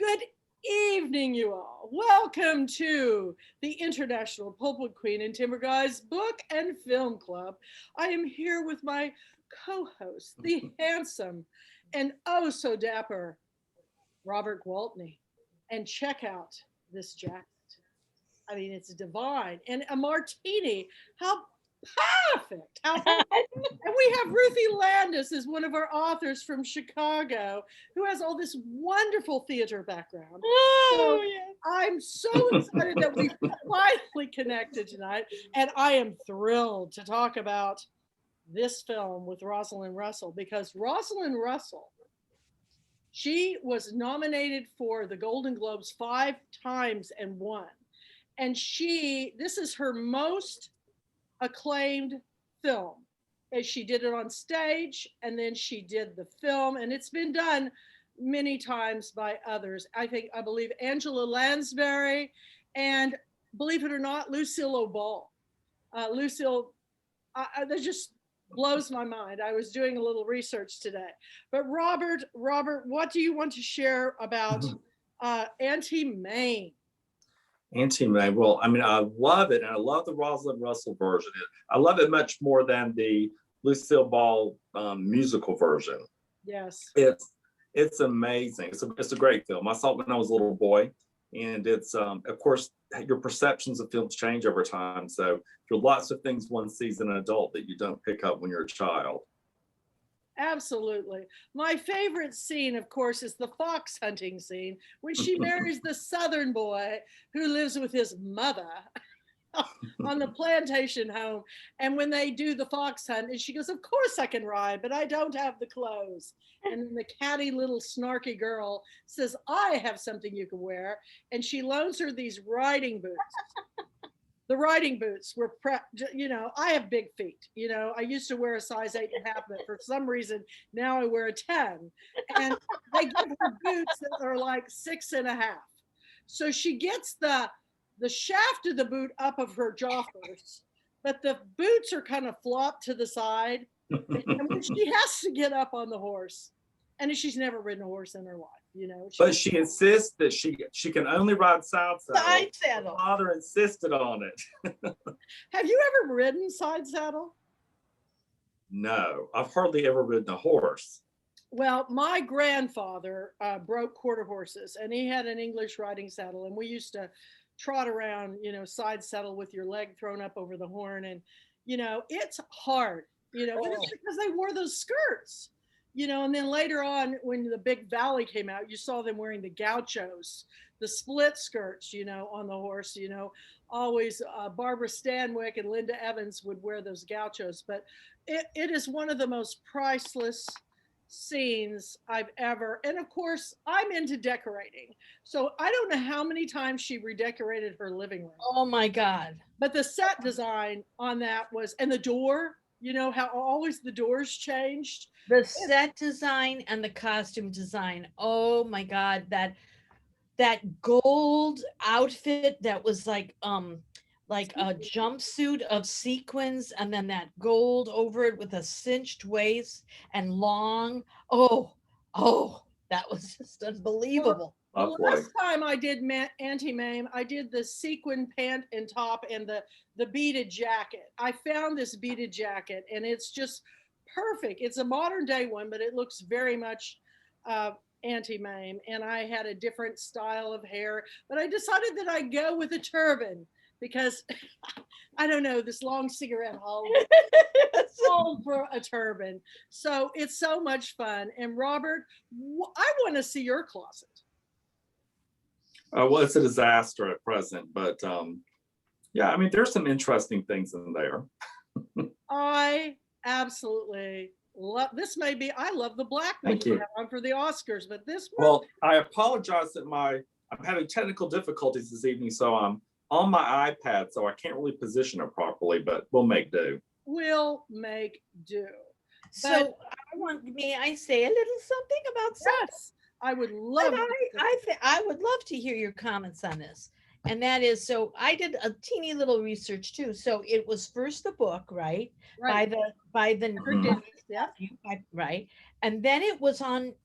Good evening, you all. Welcome to the International Pulpwood Queen and Timber Guys Book and Film Club. I am here with my co-host, the handsome and oh so dapper Robert Gwaltney. And check out this jacket. I mean, it's divine. And a martini. How perfect. And we have Ruthie Landis as one of our authors from Chicago who has all this wonderful theater background. So yes. I'm so excited that we finally connected tonight. And I am thrilled to talk about this film with Rosalind Russell because Rosalind Russell, she was nominated for the Golden Globes 5 times and won. And this is her most acclaimed film. And she did it on stage and then she did the film, and it's been done many times by others. I believe Angela Lansbury and, believe it or not, Lucille O'Ball. Lucille, that just blows my mind. I was doing a little research today. But Robert, what do you want to share about Auntie Mame? Auntie Mame. Well, I mean, I love it, and I love the Rosalind Russell version. I love it much more than the Lucille Ball musical version. Yes, it's amazing. It's a great film. I saw it when I was a little boy, and it's of course your perceptions of films change over time. So there are lots of things one sees in an adult that you don't pick up when you're a child. absolutely. My favorite scene, of course, is the fox hunting scene when she marries the Southern boy who lives with his mother on the plantation home. And when they do the fox hunt, and she goes, "Of course I can ride, but I don't have the clothes." And then the catty little snarky girl says, "I have something you can wear." And she loans her these riding boots. The riding boots were, I have big feet. I used to wear a size 8.5, but for some reason now I wear a 10. And they give her boots that are like 6.5. So she gets the shaft of the boot up of her jaw first, but the boots are kind of flopped to the side. And when she has to get up on the horse, and she's never ridden a horse in her life, But she insists that she can only ride side saddle. Side saddle. Her father insisted on it. Have you ever ridden side saddle? No, I've hardly ever ridden a horse. Well, my grandfather broke quarter horses, and he had an English riding saddle, and we used to trot around, side saddle with your leg thrown up over the horn, and it's hard, but it's because they wore those skirts. And then later on, when the big valley came out, you saw them wearing the gauchos, the split skirts, on the horse, always Barbara Stanwyck and Linda Evans would wear those gauchos. But it is one of the most priceless scenes I've ever, and of course, I'm into decorating. So I don't know how many times she redecorated her living room. Oh my God. But the set design on that was, and the door, how always the doors changed. The set design and the costume design. Oh my God. That gold outfit that was like a jumpsuit of sequins, and then that gold over it with a cinched waist and long. Oh, that was just unbelievable. Well, last time I did Auntie Mame, I did the sequin pant and top and the beaded jacket. I found this beaded jacket, and it's just perfect. It's a modern day one, but it looks very much Auntie Mame. And I had a different style of hair, but I decided that I'd go with a turban because I don't know, this long cigarette hold for a turban. So it's so much fun. And Robert, I want to see your closet. Well, it's a disaster at present, but yeah, I mean, there's some interesting things in there. I absolutely love this. I love the black one you have on for the Oscars, but this one. Well, I apologize that I'm having technical difficulties this evening, so I'm on my iPad, so I can't really position it properly, but we'll make do. We'll make do. So may I say a little something about sex? Yes, I would love. I would love to hear your comments on this. And that is, so I did a teeny little research too. So it was first the book, right? By the right. And then it was on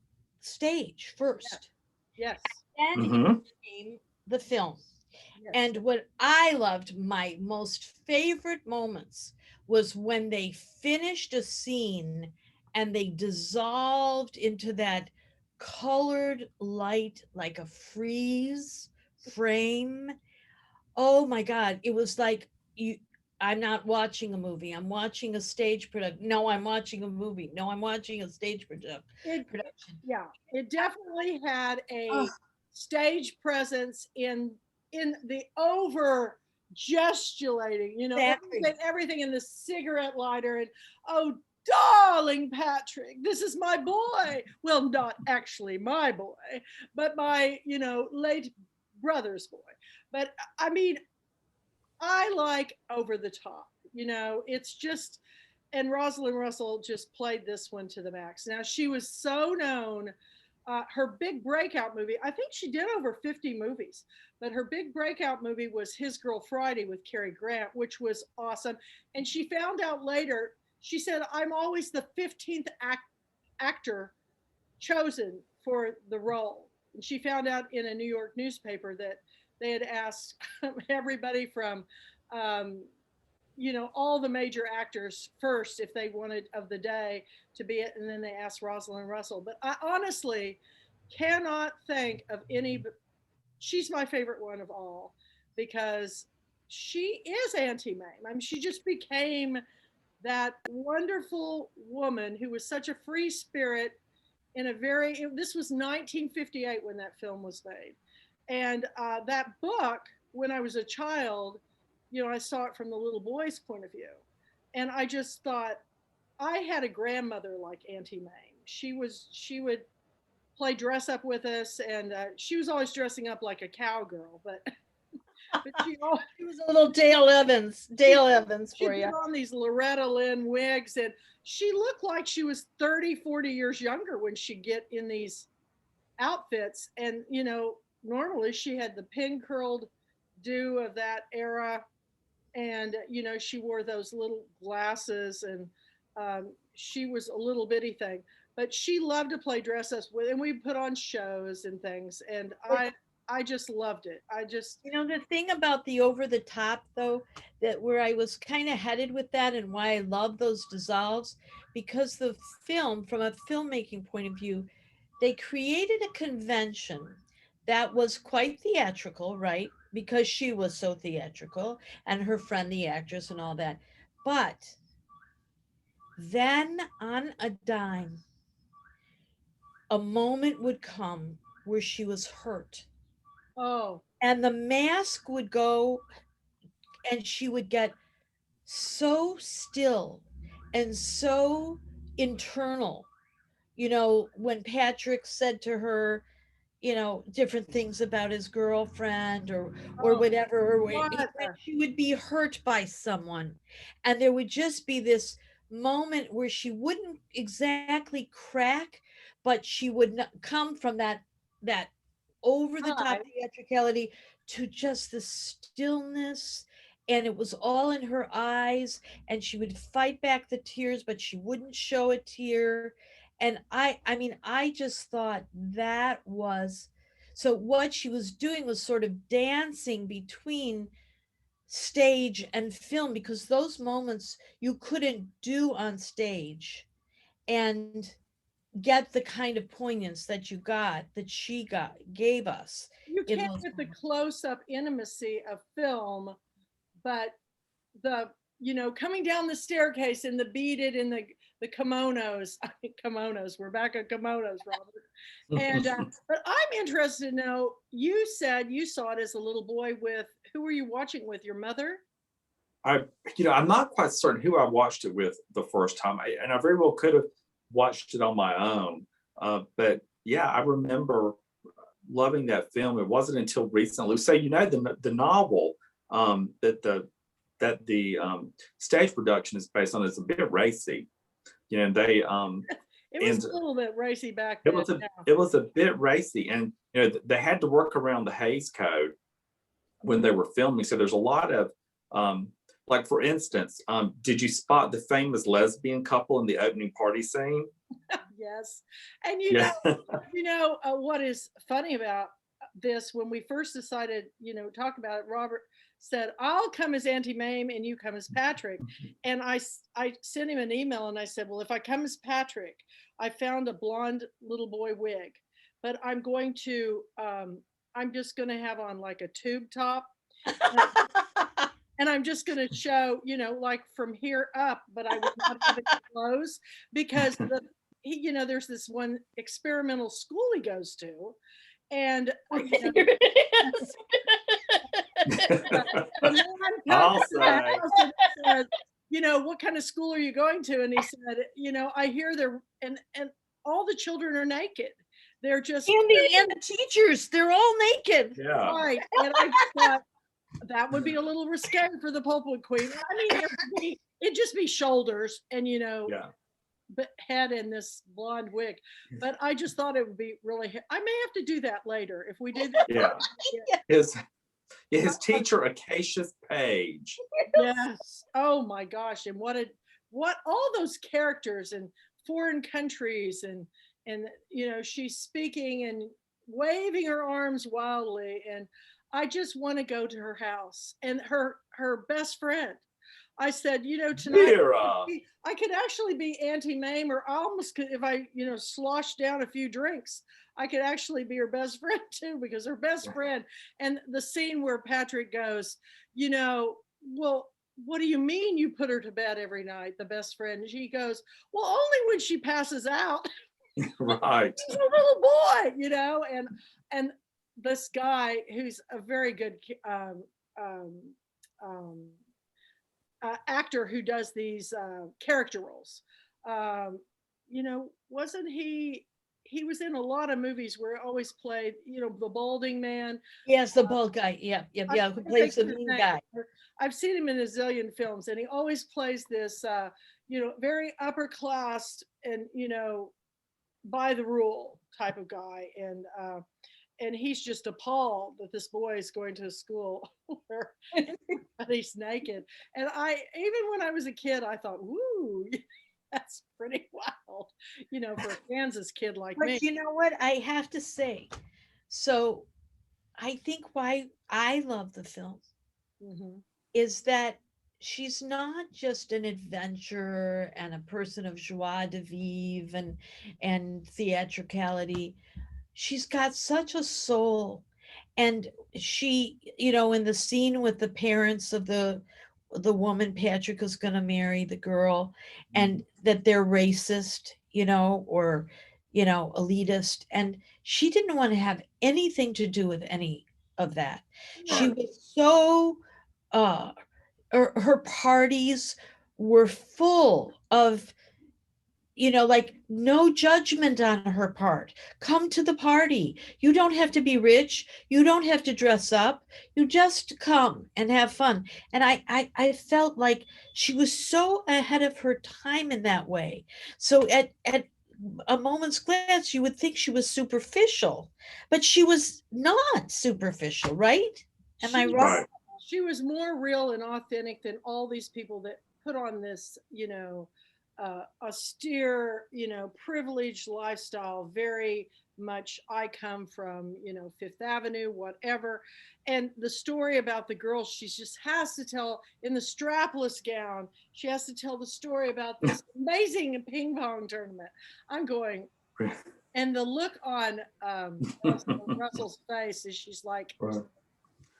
stage first. Yes. then Mm-hmm. it became the film. Yes. And what I loved, my most favorite moments, was when they finished a scene and they dissolved into that colored light like a freeze frame. Oh my God. It was like you I'm not watching a movie. I'm watching a stage production. No, I'm watching a movie. No, I'm watching a stage It, production. yeah, it definitely had Oh, a stage presence in the over gesticulating, exactly. everything in the cigarette lighter and oh darling Patrick, this is my boy. Well, not actually my boy, but my, late brother's boy. But I mean, I like over the top. It's just, and Rosalind Russell just played this one to the max. Now she was so known. Her big breakout movie, I think she did over 50 movies, but her big breakout movie was His Girl Friday with Cary Grant, which was awesome. And she found out later, she said, I'm always the 15th actor chosen for the role. And she found out in a New York newspaper that they had asked everybody from, um, all the major actors first if they wanted of the day to be it, and then they asked Rosalind Russell. But I honestly cannot think of any. She's my favorite one of all because she is Auntie Mame. I mean, she just became that wonderful woman who was such a free spirit in a this was 1958 when that film was made. And that book, when I was a child, I saw it from the little boy's point of view. And I just thought, I had a grandmother like Auntie Mame. She would play dress up with us, and she was always dressing up like a cowgirl, but She was a little Dale Evans she for put you. on these Loretta Lynn wigs, and she looked like she was 30, 40 years younger when she'd get in these outfits. And, normally she had the pin curled do of that era. And, she wore those little glasses, and she was a little bitty thing. But she loved to play dress ups with, and we put on shows and things. And I just loved it. The thing about the over the top, though, that where I was kind of headed with that and why I love those dissolves, because the film, from a filmmaking point of view, they created a convention that was quite theatrical, right? Because she was so theatrical and her friend, the actress, and all that. But then on a dime, a moment would come where she was hurt. Oh, And the mask would go and she would get so still and so internal. When Patrick said to her, different things about his girlfriend or oh, whatever, or what? she would be hurt by someone. And there would just be this moment where she wouldn't exactly crack, but she would not come from that over the top Hi. theatricality to just the stillness, and it was all in her eyes, and she would fight back the tears but she wouldn't show a tear. And I mean I just thought that was, so what she was doing was sort of dancing between stage and film, because those moments you couldn't do on stage and get the kind of poignance that she gave us You in can't those get the moments. close up intimacy of film, but the coming down the staircase and the beaded in the kimonos. Kimonos, we're back at kimonos, Robert. And but I'm interested to know, you said you saw it as a little boy. With who were you watching with? Your mother? I, I'm not quite certain who I watched it with the first time, and I very well could have watched it on my own. But yeah, I remember loving that film. It wasn't until recently. So the novel that the stage production is based on is a bit racy. They It was and a little bit racy back it then. was a Yeah. it was a bit racy, and they had to work around the Hays Code when they were filming. So there's a lot of like, for instance, did you spot the famous lesbian couple in the opening party scene? Yes. And Yeah. what is funny about this when we first decided, talk about it. Robert said, I'll come as Auntie Mame and you come as Patrick. And I sent him an email and I said, well, if I come as Patrick, I found a blonde little boy wig, but I'm just going to have on like a tube top. And I'm just going to show, like from here up, but I would not have it close because there's this one experimental school he goes to, and the man comes to the house and says, what kind of school are you going to? And he said, I hear they're and all the children are naked. They're just and the teachers, they're all naked. Yeah. Right. And I just thought that would be a little risque for the Pulpwood Queen. I mean, it'd just be shoulders and but head in this blonde wig. But I just thought it would be really. I may have to do that later if we did that. Yeah. His teacher, Acacia's Page. Yes. Oh my gosh! And what all those characters in foreign countries and she's speaking and waving her arms wildly, and I just want to go to her house. And her best friend, I said, tonight I could actually be Auntie Mame, or I almost could, if I slosh down a few drinks, I could actually be her best friend too, because her best friend. And the scene where Patrick goes, well, what do you mean you put her to bed every night, the best friend? And she goes, well, only when she passes out. Right. She's a little boy, and this guy who's a very good actor who does these character roles. Wasn't he was in a lot of movies where he always played, the balding man. Yes, the bald guy. Yeah, who plays the mean guy. I've seen him in a zillion films, and he always plays this, very upper class and, by the rule type of guy. And he's just appalled that this boy is going to a school where everybody's naked. And even when I was a kid, I thought, woo, that's pretty wild, for a Kansas kid like me. But you know what? I have to say, so I think why I love the film is that she's not just an adventurer and a person of joie de vivre and theatricality. She's got such a soul. And she, in the scene with the parents of the woman Patrick is going to marry, the girl, and that they're racist, or elitist, and she didn't want to have anything to do with any of that. She was so her parties were full of like no judgment on her part. Come to the party. You don't have to be rich. You don't have to dress up. You just come and have fun. And I felt like she was so ahead of her time in that way. So at a moment's glance, you would think she was superficial, but she was not superficial, right? Am I wrong? She was more real and authentic than all these people that put on this, austere, privileged lifestyle. Very much, I come from, Fifth Avenue, whatever. And the story about the girl, she just has to tell in the strapless gown. She has to tell the story about this amazing ping pong tournament. I'm going, and the look on Russell's face is she's like,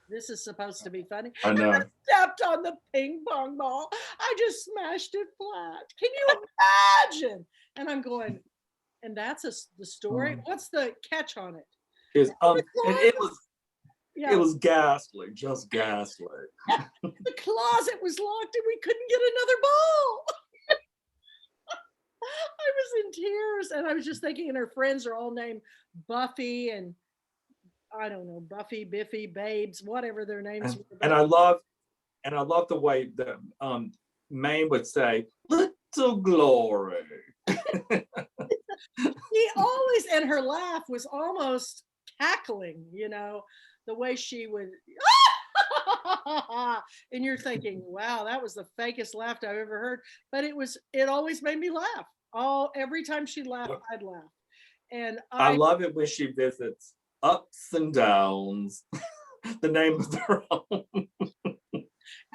this is supposed to be funny. I know. I stepped on the ping pong ball. I just smashed it flat. Can you imagine? And I'm going, and that's the story. What's the catch on it? It was ghastly, just ghastly. The closet was locked and we couldn't get another ball. I was in tears, and I was just thinking, and her friends are all named Buffy and I don't know, Buffy, Biffy, Babes, whatever their names were. And I love the way that Mame would say, "Little glory." He always, and her laugh was almost cackling, the way she would, and you're thinking, wow, that was the fakest laugh I've ever heard. But it always made me laugh. Every time she laughed, I'd laugh. And I love it when she visits ups and downs, the name of their own.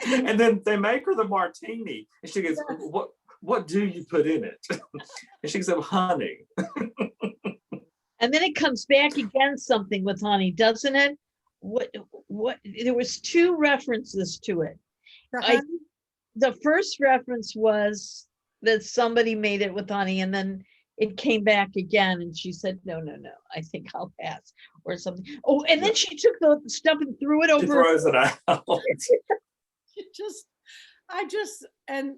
And then they make her the martini, and she goes, what do you put in it? And she said, honey. And then it comes back again, something with honey, doesn't it? What there was 2 references to it. The first reference was that somebody made it with honey, and then it came back again, and she said, no, I think I'll pass, or something. Oh, and then she took the stuff and threw it over. She throws it out. And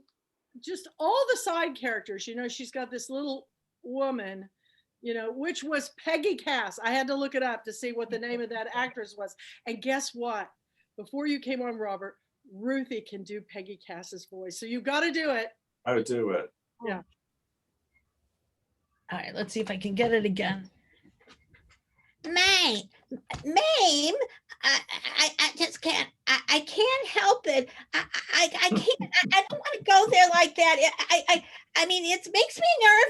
just all the side characters, she's got this little woman, which was Peggy Cass. I had to look it up to see what the name of that actress was. And guess what? Before you came on, Robert, Ruthie can do Peggy Cass's voice. So you've got to do it. I would do it. Yeah. All right, let's see if I can get it again. Mame, I just can't. I can't help it. I can't. I don't want to go there like that. I mean, it makes me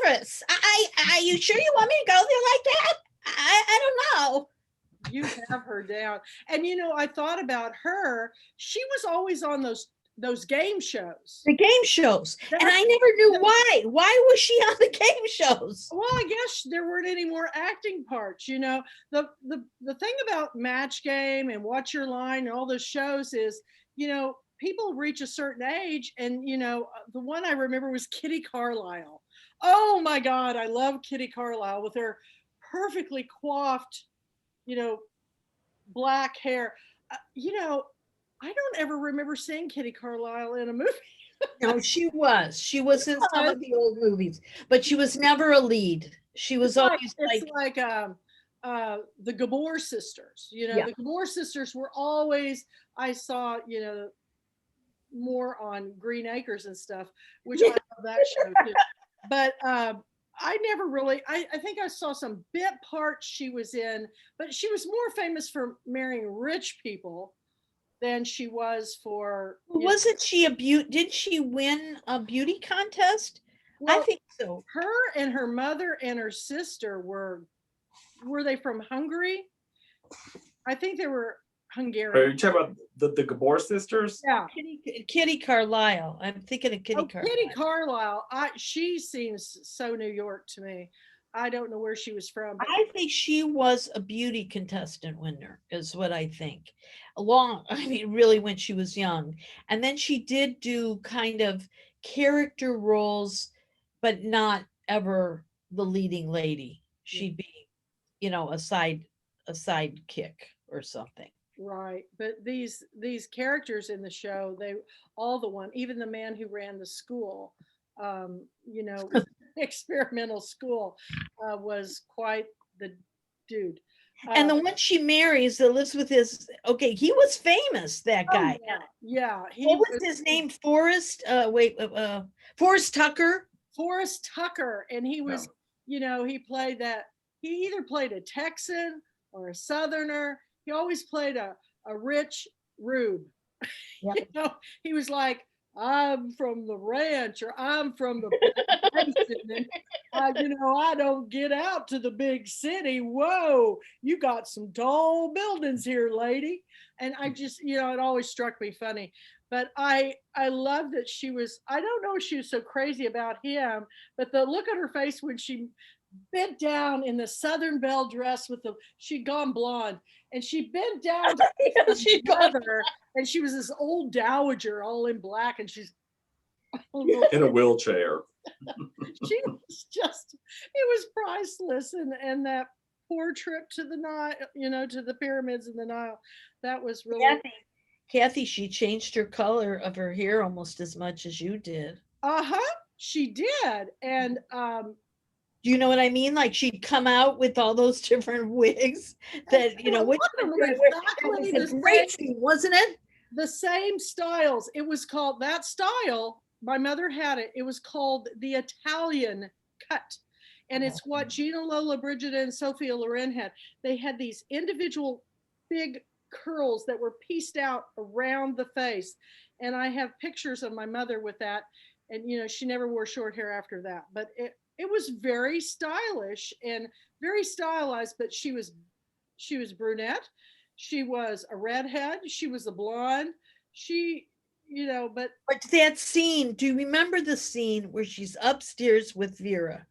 nervous. Are you sure you want me to go there like that? I don't know. You have her down. And I thought about her. She was always on those game shows. The game shows. And I never knew why. Why was she on the game shows? Well, I guess there weren't any more acting parts. The thing about Match Game and Watch Your Line and all those shows is, people reach a certain age, and the one I remember was Kitty Carlisle. Oh my God, I love Kitty Carlisle with her perfectly coiffed, black hair. I don't ever remember seeing Kitty Carlisle in a movie. No, she was in some of the old movies, but she was never a lead. She was always like the Gabor sisters. The Gabor sisters were always, I saw, more on Green Acres and stuff, which I love that show too. But I never really, I think I saw some bit parts she was in, but she was more famous for marrying rich people than she was for. Wasn't she a beauty? Did she win a beauty contest? Well, I think so. Her and her mother and her sister were they from Hungary? I think they were Hungarian. Are you talking about the Gabor sisters? Yeah. Kitty Carlisle. I'm thinking of Kitty Carlisle. Kitty Carlisle. She seems so New York to me. I don't know where she was from. I think she was a beauty contestant winner, is what I think. Really when she was young. And then she did do kind of character roles, but not ever the leading lady. She'd be, a sidekick or something. Right. But these characters in the show, even the man who ran the school, experimental school, was quite the dude. And the one she marries that lives with he was famous, that guy. Yeah. What was his name? Forrest Tucker. Forrest Tucker. And he was, he played he either played a Texan or a Southerner. He always played a rich rube. Yep. He was like, I'm from the ranch, or I'm from the basin, and I don't get out to the big city. Whoa, you got some tall buildings here, lady. And I just, it always struck me funny. But I love that she was, I don't know if she was so crazy about him, but the look on her face when she bent down in the Southern Belle dress she'd gone blonde, and she bent down to she'd mother, and she was this old dowager all in black, and she's in a wheelchair. She was just, it was priceless. And that poor trip to the Nile, to the pyramids in the Nile, that was really. Kathy, she changed her color of her hair almost as much as you did. She did. And do you know what I mean? Like she'd come out with all those different wigs that, which was a great scene, wasn't it? The same styles. It was called, that style, my mother had it. It was called the Italian cut. And it's what Gina Lollobrigida and Sophia Loren had. They had these individual big curls that were pieced out around the face. And I have pictures of my mother with that. And, she never wore short hair after that. But it was very stylish and very stylized, but she was She was brunette. She was a redhead. She was a blonde. She, but that scene, do you remember the scene where she's upstairs with Vera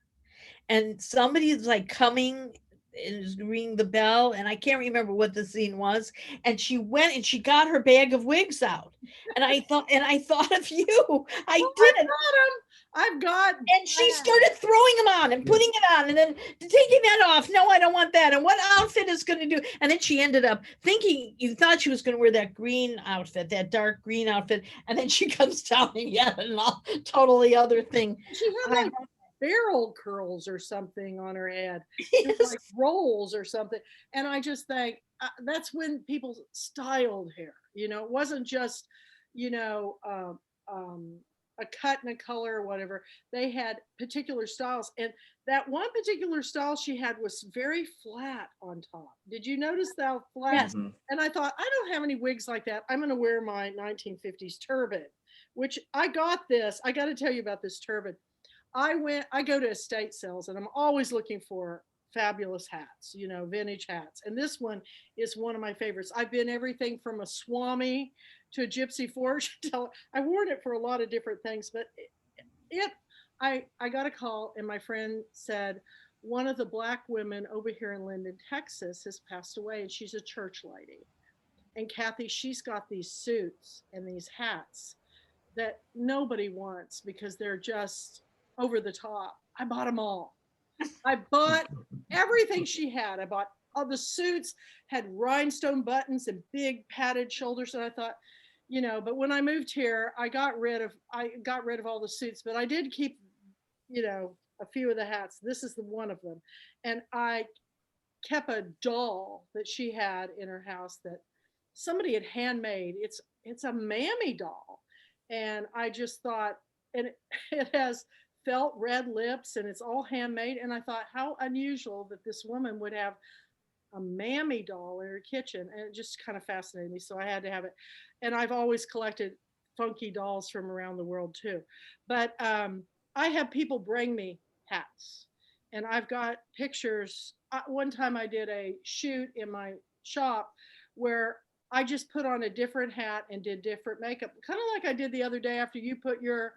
and somebody's like coming and is ringing the bell, and I can't remember what the scene was, and she went and she got her bag of wigs out, and I thought of you. I did. I've got and she started throwing them on and putting it on and then taking that off. No, I don't want that. And what outfit is going to do? And then she ended up thinking, you thought she was going to wear that green outfit, that dark green outfit. And then she comes down and yet an totally other thing. She had like barrel curls or something on her head, like rolls or something. And I just think that's when people styled hair. It wasn't just, a cut and a color or whatever. They had particular styles, and that one particular style she had was very flat on top. Did you notice that flat? Yes. And I thought, I don't have any wigs like that. I'm going to wear my 1950s turban, which I got this. I got to tell you about this turban. I go to estate sales, and I'm always looking for fabulous hats, vintage hats. And this one is one of my favorites. I've been everything from a Swami to a gypsy fortune teller. I've worn it for a lot of different things, but I got a call, and my friend said, one of the Black women over here in Linden, Texas has passed away, and she's a church lady. And Kathy, she's got these suits and these hats that nobody wants because they're just over the top. I bought them all. I bought everything she had. I bought all the suits, had rhinestone buttons and big padded shoulders. And I thought, but when I moved here, I got rid of all the suits, but I did keep, a few of the hats. This is the one of them. And I kept a doll that she had in her house that somebody had handmade. It's a Mammy doll. And I just thought, and it has felt red lips and it's all handmade. And I thought, how unusual that this woman would have a Mammy doll in her kitchen. And it just kind of fascinated me. So I had to have it. And I've always collected funky dolls from around the world too. But I have people bring me hats, and I've got pictures. One time I did a shoot in my shop where I just put on a different hat and did different makeup, kind of like I did the other day after you put your,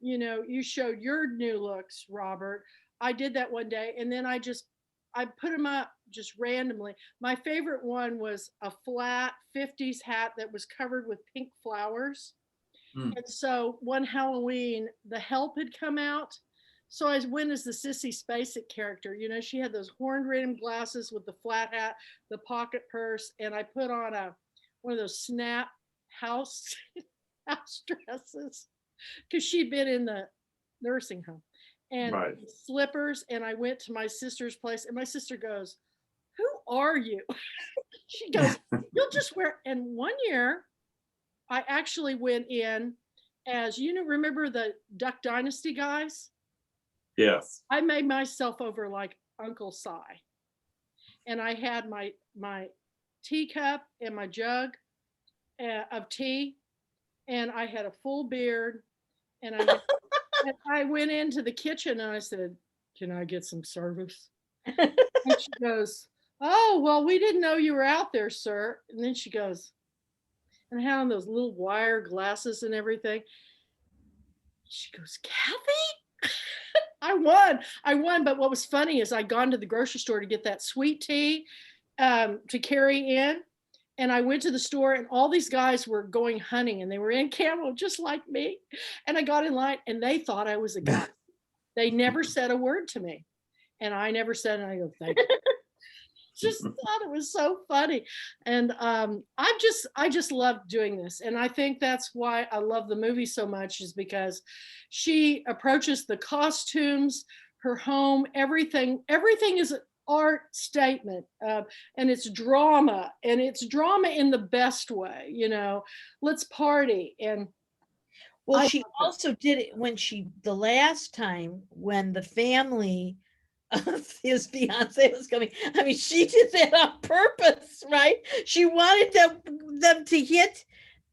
you showed your new looks, Robert. I did that one day, and then I put them up just randomly. My favorite one was a flat 50s hat that was covered with pink flowers. And so one Halloween, The Help had come out. So I went as the Sissy Spacek character. She had those horned rimmed glasses with the flat hat, the pocket purse, and I put on one of those snap house dresses because she'd been in the nursing home. And slippers, and I went to my sister's place, and my sister goes, "Who are you?" She goes, "You'll just wear." And one year, I actually went in as, remember the Duck Dynasty guys? Yes. I made myself over like Uncle Si, and I had my teacup and my jug of tea, and I had a full beard, and I went into the kitchen and I said, "Can I get some service?" And she goes, "Oh, well, we didn't know you were out there, sir." And then she goes, and I had on those little wire glasses and everything. She goes, "Kathy?" I won. But what was funny is I'd gone to the grocery store to get that sweet tea to carry in. And I went to the store, and all these guys were going hunting, and they were in camo just like me. And I got in line, and they thought I was a guy. They never said a word to me, and I never said. And I go, "Thank you." Just thought it was so funny. And I just loved doing this. And I think that's why I love the movie so much, is because she approaches the costumes, her home, everything is an art statement, and it's drama in the best way. Let's party. And well, she also did it when the last time when the family his fiance was coming. I mean, she did that on purpose, right? She wanted them to hit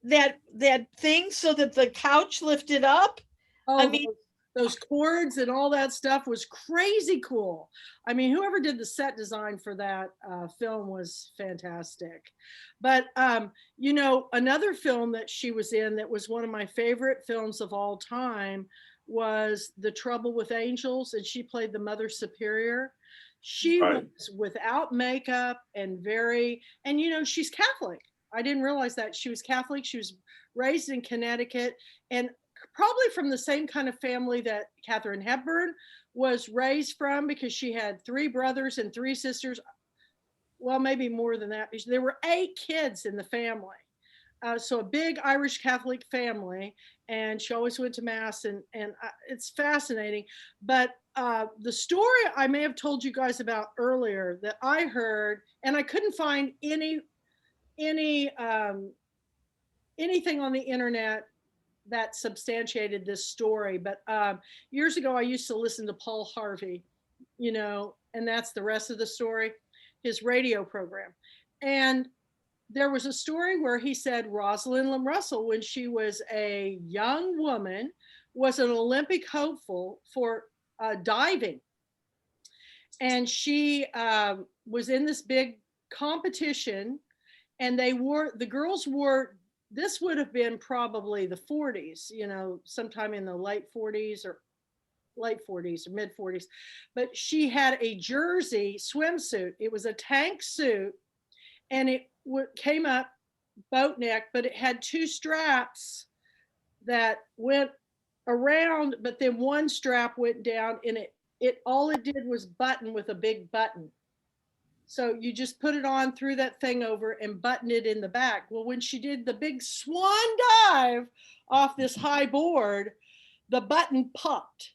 that thing so that the couch lifted up. I mean, those chords and all that stuff was crazy cool. I mean, whoever did the set design for that film was fantastic. But, you know, another film that she was in that was one of my favorite films of all time was The Trouble with Angels, and she played the Mother Superior. She Right. was without makeup and and you know, she's Catholic. I didn't realize that she was Catholic. She was raised in Connecticut, and probably from the same kind of family that Katharine Hepburn was raised from, because she had 3 brothers and 3 sisters. Well, maybe more than that. There were 8 kids in the family. So a big Irish Catholic family, and she always went to mass, and it's fascinating. But the story I may have told you guys about earlier that I heard, and I couldn't find any anything on the internet that substantiated this story. But years ago, I used to listen to Paul Harvey, you know, and that's the rest of the story, his radio program. And there was a story where he said Rosalind Russell, when she was a young woman, was an Olympic hopeful for diving. And she was in this big competition, and the girls wore, this would have been probably the 40s, you know, sometime in the late 40s or mid 40s. But she had a jersey swimsuit. It was a tank suit, and it came up boat neck, but it had 2 straps that went around, but then one strap went down, and it all it did was button with a big button. So you just put it on, threw that thing over, and buttoned it in the back. Well, when she did the big swan dive off this high board, the button popped.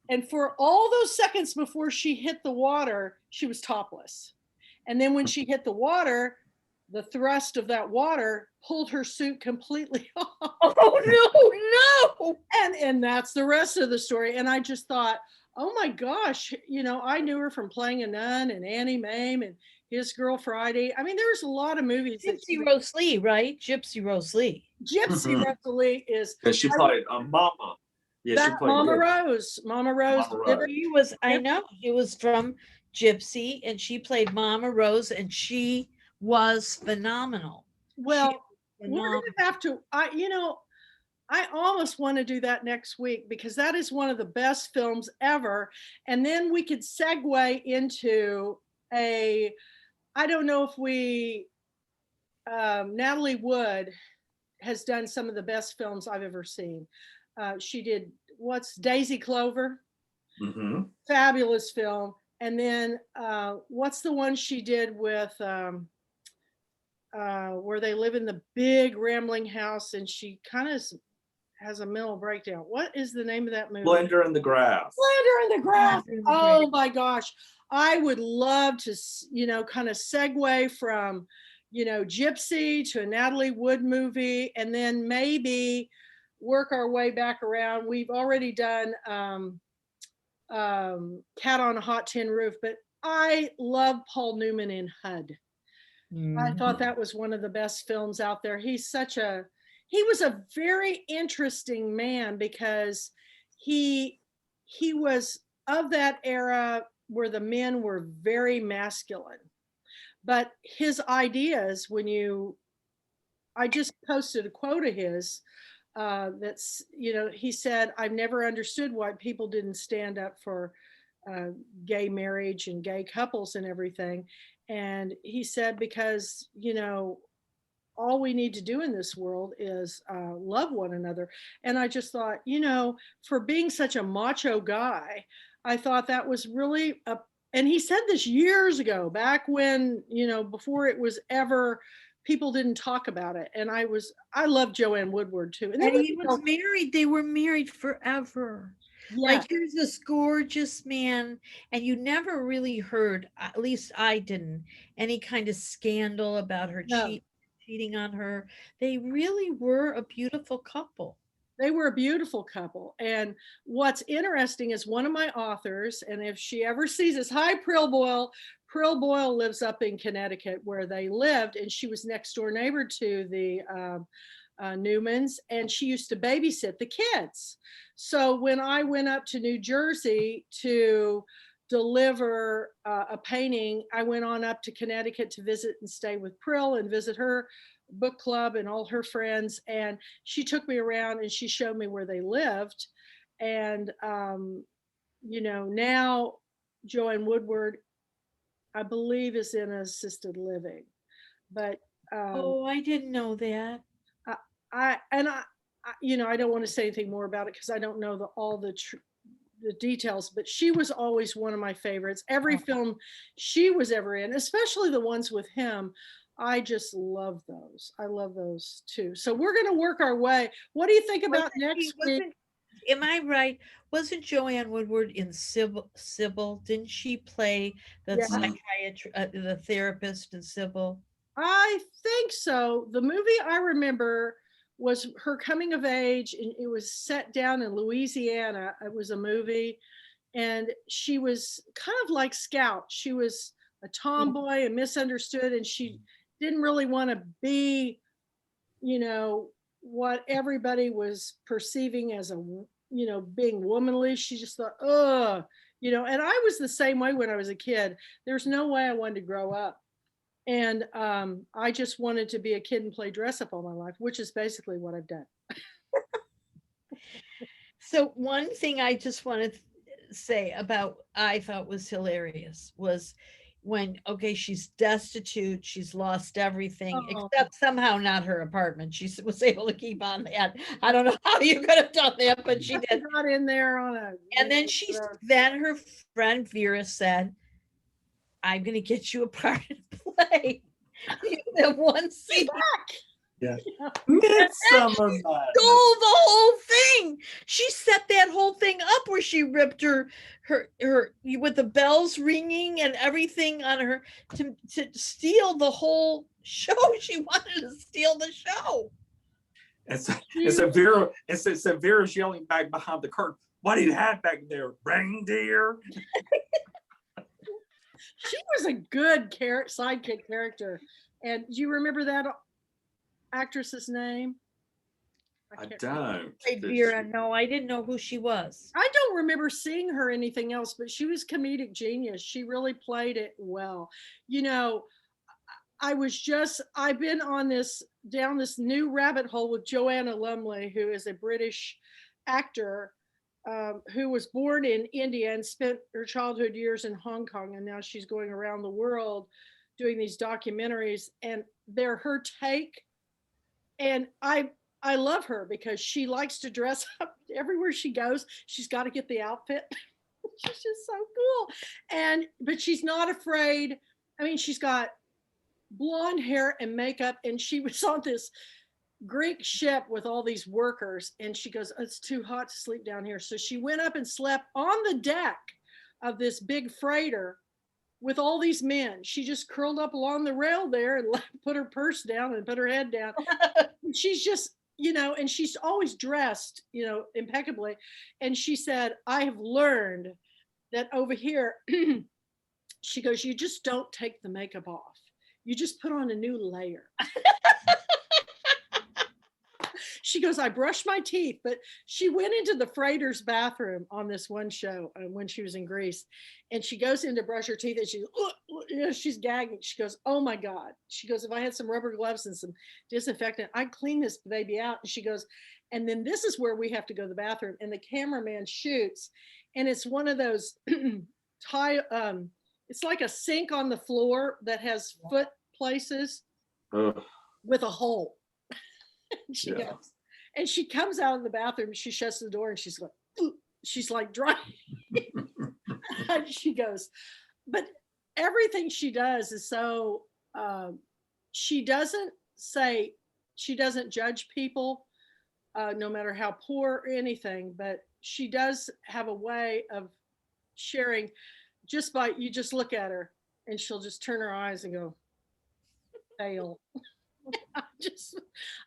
And for all those seconds before she hit the water, she was topless. And then when she hit the water, the thrust of that water pulled her suit completely off. Oh, no. And that's the rest of the story. And I just thought, oh my gosh, you know, I knew her from Playing a Nun and Auntie Mame and His Girl Friday. I mean, there's a lot of movies. Gypsy Rose Lee, right? Gypsy Rose Lee. Gypsy Rose Lee is. And she played Mama. Yeah, she played Mama Rose. Mama Rose. She was, I know, she was from Gypsy, and she played Mama Rose, and she was phenomenal. Well, we're going to have to, you know, I almost want to do that next week, because that is one of the best films ever. And then we could segue into I don't know if Natalie Wood has done some of the best films I've ever seen. She did, what's Daisy Clover? Mm-hmm. Fabulous film. And then what's the one she did with, where they live in the big rambling house, and she kind of has a mental breakdown. What is the name of that movie? Splendor in the Grass. Splendor in the Grass. Oh my gosh. I would love to, you know, kind of segue from, you know, Gypsy to a Natalie Wood movie, and then maybe work our way back around. We've already done Cat on a Hot Tin Roof, but I love Paul Newman in HUD. I thought that was one of the best films out there. He was a very interesting man, because he was of that era where the men were very masculine. But his ideas, I just posted a quote of his that's, you know, he said, I've never understood why people didn't stand up for gay marriage and gay couples and everything. And he said, because, you know, all we need to do in this world is love one another. And I just thought, you know, for being such a macho guy, I thought that was really and he said this years ago, back when, you know, before it was ever, people didn't talk about it. And I love Joanne Woodward too. And he was married. They were married forever. Yeah. Like, here's this gorgeous man, and you never really heard, at least I didn't, any kind of scandal about her cheating on her. They really were a beautiful couple. They were a beautiful couple. And what's interesting is one of my authors, and if she ever sees this, hi, Prill Boyle. Prill Boyle lives up in Connecticut where they lived, and she was next door neighbor to the Newman's, and she used to babysit the kids. So when I went up to New Jersey to deliver a painting, I went on up to Connecticut to visit and stay with Prill and visit her book club and all her friends. And she took me around and she showed me where they lived. And, now Joanne Woodward, I believe, is in assisted living. But Oh, I didn't know that. I don't want to say anything more about it because I don't know all the details, but she was always one of my favorites. Every film she was ever in, especially the ones with him, I just love those. I love those too. So we're going to work our way. What do you think about next week? Am I right? Wasn't Joanne Woodward in Sybil? Didn't she play the psychiatrist, the therapist in Sybil? I think so. The movie I remember was her coming of age, and it was set down in Louisiana. It was a movie, and she was kind of like Scout. She was a tomboy and misunderstood, and she didn't really want to be, what everybody was perceiving as being womanly. She just thought, and I was the same way when I was a kid. There's no way I wanted to grow up. And I just wanted to be a kid and play dress up all my life, which is basically what I've done. So one thing I just wanted to say about, I thought was hilarious, was when, she's destitute, she's lost everything, except somehow not her apartment. She was able to keep on that. I don't know how you could have done that, but she did. Got in there on a. And then then her friend Vera said, I'm going to get you a part in the play. The one scene. Yeah. Midsummer Night. Stole the whole thing. She set that whole thing up where she ripped her with the bells ringing and everything on her to steal the whole show. She wanted to steal the show. And so Vera's yelling back behind the curtain, what do you have back there? Reindeer? She was a good sidekick character. And do you remember that actress's name? I don't. Vera, no, I didn't know who she was. I don't remember seeing her anything else, but she was comedic genius. She really played it well. I've been down this new rabbit hole with Joanna Lumley, who is a British actor who was born in India and spent her childhood years in Hong Kong. And now she's going around the world doing these documentaries, and they're her take. And I love her because she likes to dress up everywhere she goes. She's got to get the outfit. She's just so cool. But she's not afraid. I mean, she's got blonde hair and makeup, and she was on this Greek ship with all these workers, and she goes, it's too hot to sleep down here. So she went up and slept on the deck of this big freighter with all these men. She just curled up along the rail there and put her purse down and put her head down. She's just, and she's always dressed, impeccably. And she said, I have learned that over here, she goes, you just don't take the makeup off. You just put on a new layer. She goes, I brushed my teeth, but she went into the freighter's bathroom on this one show when she was in Greece, and she goes in to brush her teeth, and she's gagging. She goes, oh my God. She goes, if I had some rubber gloves and some disinfectant, I'd clean this baby out. And she goes, and then this is where we have to go to the bathroom. And the cameraman shoots, and it's one of those it's like a sink on the floor that has foot places with a hole. She goes, and she comes out of the bathroom, she shuts the door, and she's like dry. She goes, but everything she does is so, she doesn't judge people, no matter how poor or anything, but she does have a way of sharing you just look at her and she'll just turn her eyes and go, fail.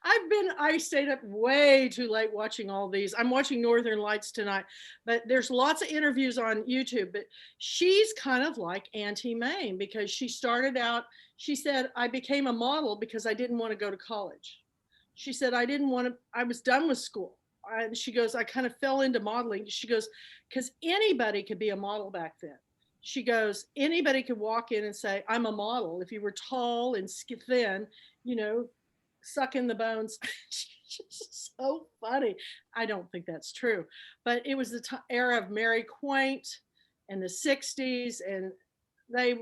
I stayed up way too late watching all these. I'm watching Northern Lights tonight, but there's lots of interviews on YouTube. But she's kind of like Auntie Mame, because she started out, she said, I became a model because I didn't want to go to college. She said, I didn't want to, I was done with school. And she goes, I kind of fell into modeling. She goes, because anybody could be a model back then. She goes, anybody could walk in and say, I'm a model. If you were tall and thin, you know, sucking the bones. So funny. I don't think that's true, but it was the era of Mary Quaint and the 60s, and they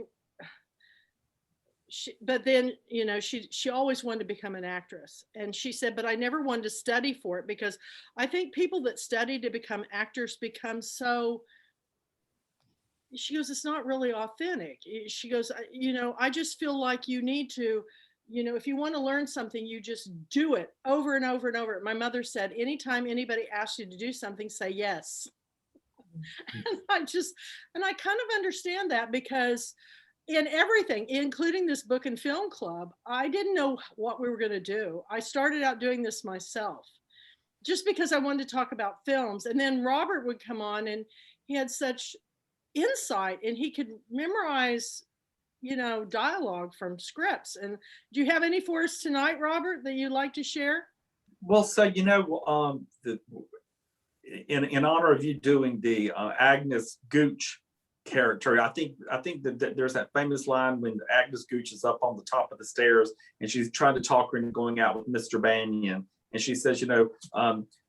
but then, you know, she always wanted to become an actress. And she said, but I never wanted to study for it, because I think people that study to become actors become so, she goes, it's not really authentic. She goes, you know, I just feel like you need to, you know, if you want to learn something, you just do it over and over and over. My mother said, anytime anybody asks you to do something, say yes. And I kind of understand that, because in everything, including this book and film club, I didn't know what we were going to do. I started out doing this myself just because I wanted to talk about films. And then Robert would come on, and he had such insight, and he could memorize, you know, dialogue from scripts. And do you have any for us tonight, Robert, that you'd like to share? Well, so, you know, in honor of you doing the Agnes Gooch character, I think that there's that famous line when Agnes Gooch is up on the top of the stairs and she's trying to talk her into going out with Mr. Banyan, and she says, you know,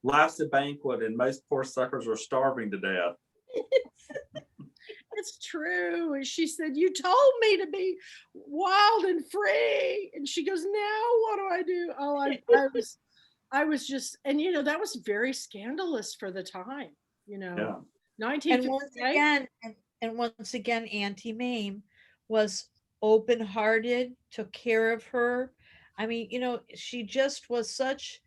life's a banquet and most poor suckers are starving to death. It's true. And she said, you told me to be wild and free. And she goes, now what do I do? Oh, I was just, and you know, that was very scandalous for the time, you know. Yeah. 1958. And once again, Auntie Mame was open-hearted, took care of her. I mean, you know, she just was such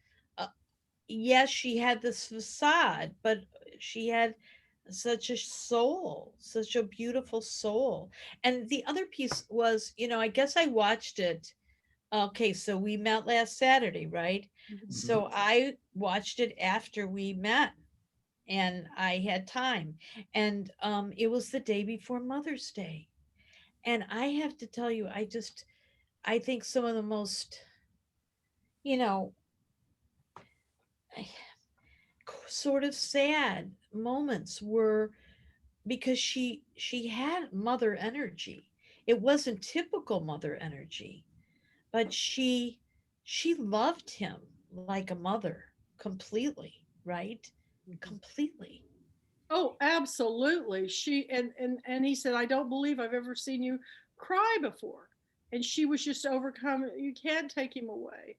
yes, she had this facade, but she had such a soul, such a beautiful soul. And the other piece was, you know, I guess I watched it. Okay, so we met last Saturday, right? Mhm. So I watched it after we met, and I had time. And it was the day before Mother's Day. And I have to tell you, I think some of the most, you know, sort of sad moments were because she had mother energy. It wasn't typical mother energy, but she loved him like a mother completely, right? Completely. Oh, absolutely. She and he said, I don't believe I've ever seen you cry before. And she was just overcome. You can't take him away.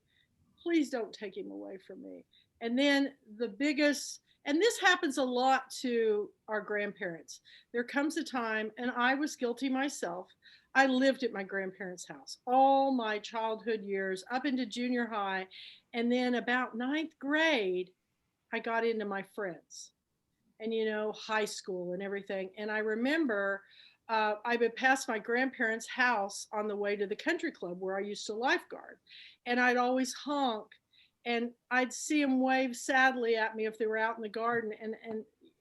Please don't take him away from me. And then the biggest, and this happens a lot to our grandparents. There comes a time, and I was guilty myself. I lived at my grandparents' house all my childhood years up into junior high. And then about ninth grade, I got into my friends, and, you know, high school and everything. And I remember I would pass my grandparents' house on the way to the country club where I used to lifeguard. And I'd always honk, and I'd see them wave sadly at me if they were out in the garden. And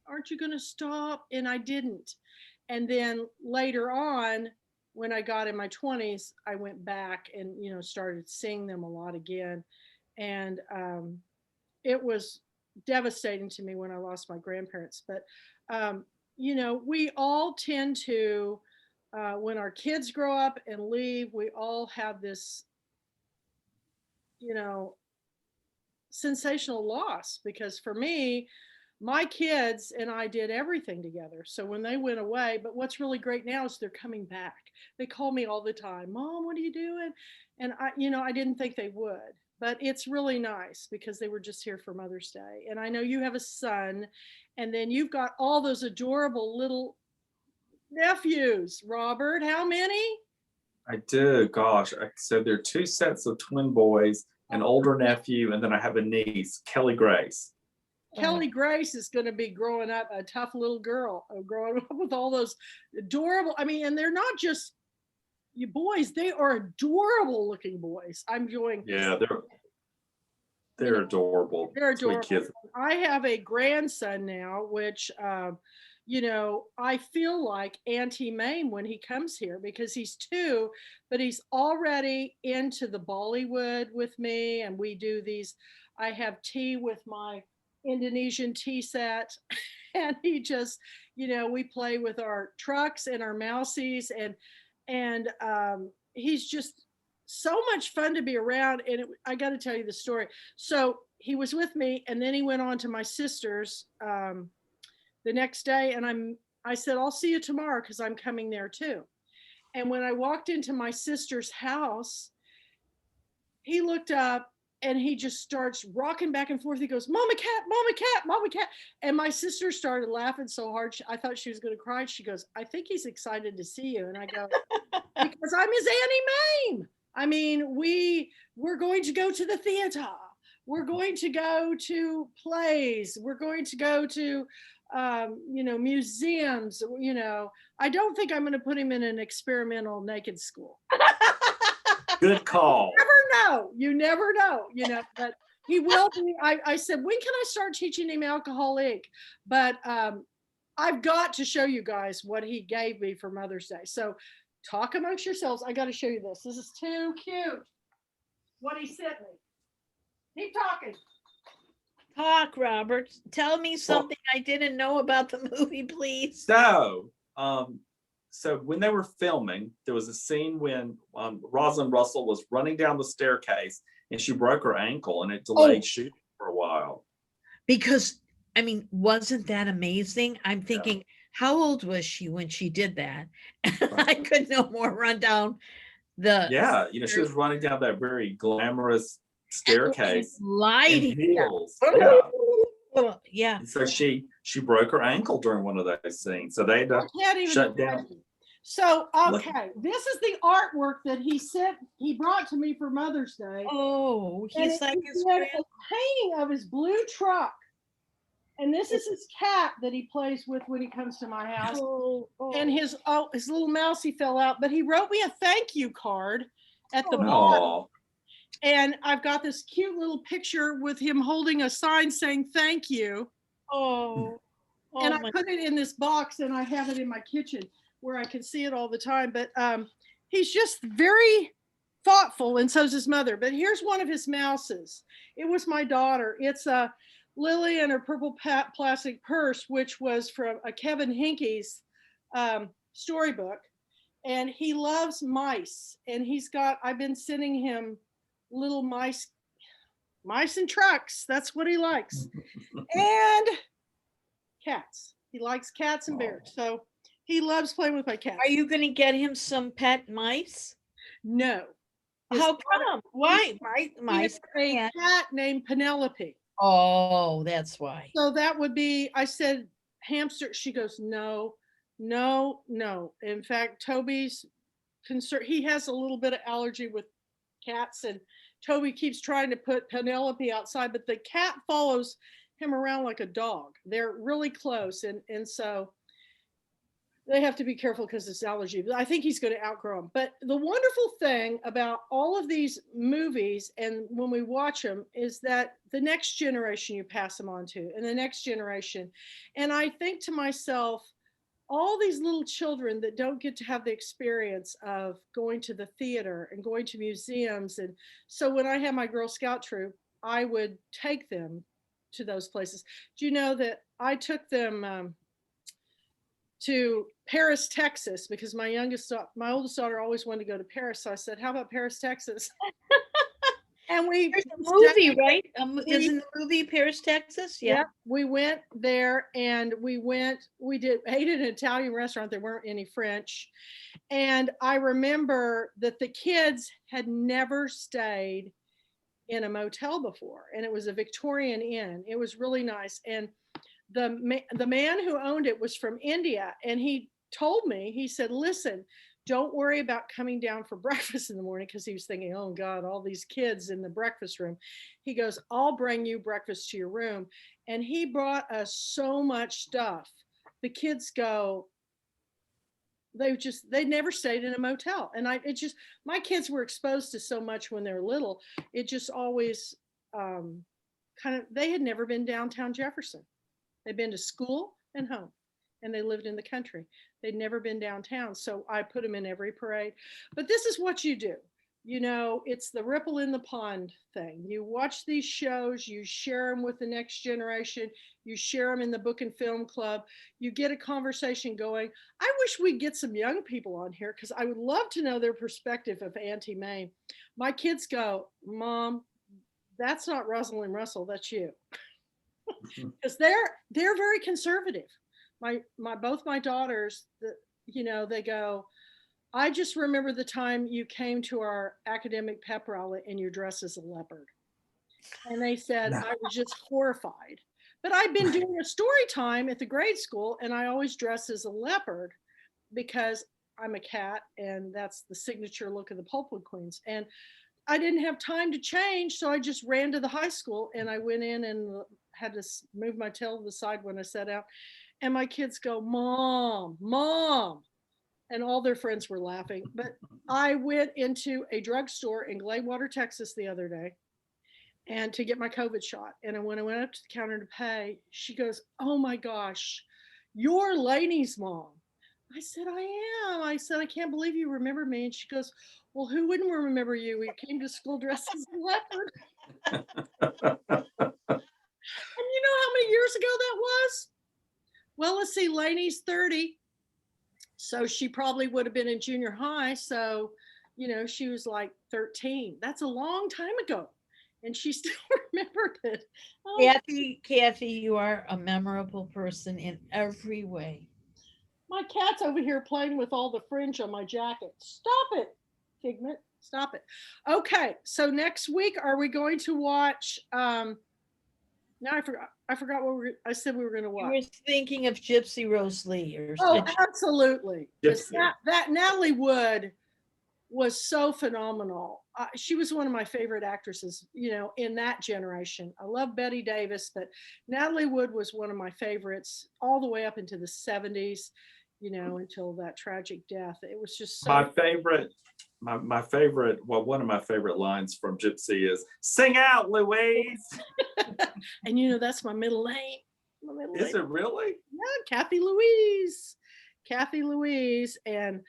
aren't you going to stop? And I didn't. And then later on, when I got in my 20s, I went back and, you know, started seeing them a lot again. And it was devastating to me when I lost my grandparents. But, you know, we all tend to, when our kids grow up and leave, we all have this, you know, sensational loss. Because for me, my kids and I did everything together. So when they went away, but what's really great now is they're coming back. They call me all the time, Mom, what are you doing? And I, you know, I didn't think they would, but it's really nice because they were just here for Mother's Day. And I know you have a son, and then you've got all those adorable little nephews. Robert, how many? I do. Gosh. So there are two sets of twin boys, an older nephew, and then I have a niece, Kelly Grace. Kelly Grace is going to be growing up a tough little girl, growing up with all those adorable, I mean, and they're not just you boys, they are adorable looking boys. I'm enjoying. Yeah, they're adorable. They're adorable. Sweet kids. I have a grandson now, which you know, I feel like Auntie Mame when he comes here because he's 2, but he's already into the Bollywood with me. And we do these, I have tea with my Indonesian tea set. And he just, you know, we play with our trucks and our mousies, and he's just so much fun to be around. And I got to tell you the story. So he was with me, and then he went on to my sister's the next day, and I said, I'll see you tomorrow because I'm coming there too. And when I walked into my sister's house, he looked up and he just starts rocking back and forth. He goes, Mama cat, Mama cat, Mama cat. And my sister started laughing so hard, I thought she was going to cry. She goes, I think he's excited to see you. And I go, because I'm his Auntie Mame. I mean, we're going to go to the theater. We're going to go to plays. We're going to go to, you know, museums. You know, I don't think I'm going to put him in an experimental naked school. Good call. You never know, you know, but he will be. I said, when can I start teaching him Alcohol Inc? But I've got to show you guys what he gave me for Mother's Day. So talk amongst yourselves. I got to show you this. This is too cute. What he sent me. Keep talking. Talk, Robert. Tell me something I didn't know about the movie, please. So when they were filming, there was a scene when Rosalind Russell was running down the staircase and she broke her ankle, and it delayed shooting for a while. Because, I mean, wasn't that amazing? I'm thinking, how old was she when she did that? I could no more run down the. Yeah, you know, she was running down that very glamorous staircase. Lighting. Heels. Yeah. And so she broke her ankle during one of those scenes. So they had to shut down. So, okay, this is the artwork that he brought to me for Mother's Day. Oh, he's like his a painting of his blue truck. And this is his cat that he plays with when he comes to my house. And his little mousey fell out, but he wrote me a thank you card at the bottom. And I've got this cute little picture with him holding a sign saying thank you. And I put it in this box, and I have it in my kitchen where I can see it all the time. But he's just very thoughtful, and so's his mother. But here's one of his mouses. It was my daughter. It's a Lily and her purple plastic purse, which was from a Kevin Hinkey's storybook. And he loves mice. And I've been sending him little mice and trucks. That's what he likes. And cats. He likes cats and bears. So he loves playing with my cats. Are you going to get him some pet mice? No. How come? Why? Mice. A cat named Penelope. Oh, that's why. So that would be, I said, hamster. She goes, no. In fact, Toby's concerned. He has a little bit of allergy with cats, and Toby keeps trying to put Penelope outside, but the cat follows him around like a dog. They're really close. And so they have to be careful because it's allergy, but I think he's going to outgrow them. But the wonderful thing about all of these movies, and when we watch them, is that the next generation you pass them on to, and the next generation. And I think to myself, all these little children that don't get to have the experience of going to the theater and going to museums. And so when I had my Girl Scout troop, I would take them to those places. Do you know that I took them to Paris, Texas, because my oldest daughter always wanted to go to Paris. So I said, how about Paris, Texas? And there's a movie, right? Isn't the movie Paris, Texas? Yeah. We went there, and we ate at an Italian restaurant. There weren't any French. And I remember that the kids had never stayed in a motel before, and it was a Victorian inn. It was really nice. And the man who owned it was from India, and he told me, he said, listen, don't worry about coming down for breakfast in the morning, because he was thinking, oh God, all these kids in the breakfast room. He goes, I'll bring you breakfast to your room. And he brought us so much stuff. The kids go, they never stayed in a motel. And my kids were exposed to so much when they were little. It just always they had never been downtown Jefferson. They'd been to school and home. and they lived in the country. They'd never been downtown. So I put them in every parade. But this is what you do. You know, it's the ripple in the pond thing. You watch these shows, you share them with the next generation, you share them in the book and film club, you get a conversation going. I wish we'd get some young people on here because I would love to know their perspective of Auntie Mame. My kids go, Mom, that's not Rosalind Russell, that's you. Because they're very conservative. Both my daughters, you know, they go, I just remember the time you came to our academic pep rally and you dressed as a leopard. And they said, I was just horrified. But I've been doing a story time at the grade school and I always dress as a leopard because I'm a cat and that's the signature look of the Pulpwood Queens. And I didn't have time to change, so I just ran to the high school and I went in and had to move my tail to the side when I sat out. And my kids go, Mom, Mom. And all their friends were laughing. But I went into a drugstore in Gladewater, Texas the other day and to get my COVID shot. And when I went up to the counter to pay, she goes, oh my gosh, you're Lainey's mom. I said, I am. I said, I can't believe you remember me. And she goes, well, who wouldn't remember you? We came to school dressed as a leopard. And you know how many years ago that was? Well, let's see, Lainey's 30. So she probably would have been in junior high. So, you know, she was like 13. That's a long time ago. And she still remembered it. Oh, Kathy, you are a memorable person in every way. my cat's over here playing with all the fringe on my jacket. Stop it, Figment. Stop it. Okay. So next week, are we going to watch? Now I forgot what I said we were going to watch. I was thinking of Gypsy Rose Lee. Absolutely. Gypsy. That Natalie Wood was so phenomenal. She was one of my favorite actresses, you know, in that generation. I love Betty Davis, but Natalie Wood was one of my favorites all the way up into the 70s, you know, until that tragic death. It was just so. My favorite, well, one of my favorite lines from Gypsy is, sing out, Louise. And you know, that's my middle name. Is it really? Yeah, Kathy Louise. And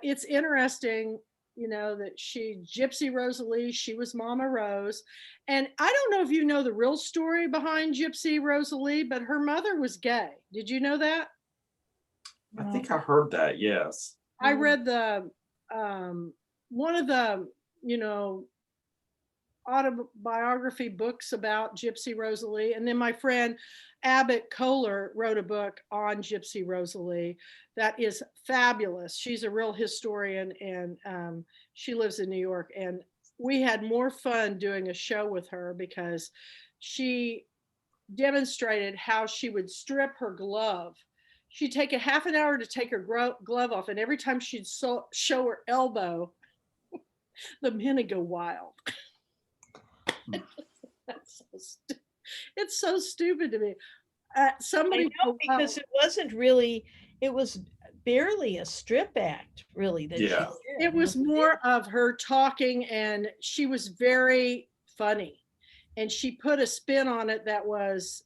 it's interesting, you know, that Gypsy Rosalie, she was Mama Rose. And I don't know if you know the real story behind Gypsy Rosalie, but her mother was gay. Did you know that? I think I heard that, yes. I read one of the, you know, autobiography books about Gypsy Rosalie. And then my friend Abbott Kohler wrote a book on Gypsy Rosalie that is fabulous. She's a real historian and she lives in New York. And we had more fun doing a show with her because she demonstrated how she would strip her glove. She'd take a half an hour to take her glove off. And every time she'd show her elbow, the men would go wild. It's so stupid to me. Somebody because it wasn't really, it was barely a strip act, really. That yeah, it was more of her talking, and she was very funny, and she put a spin on it that was,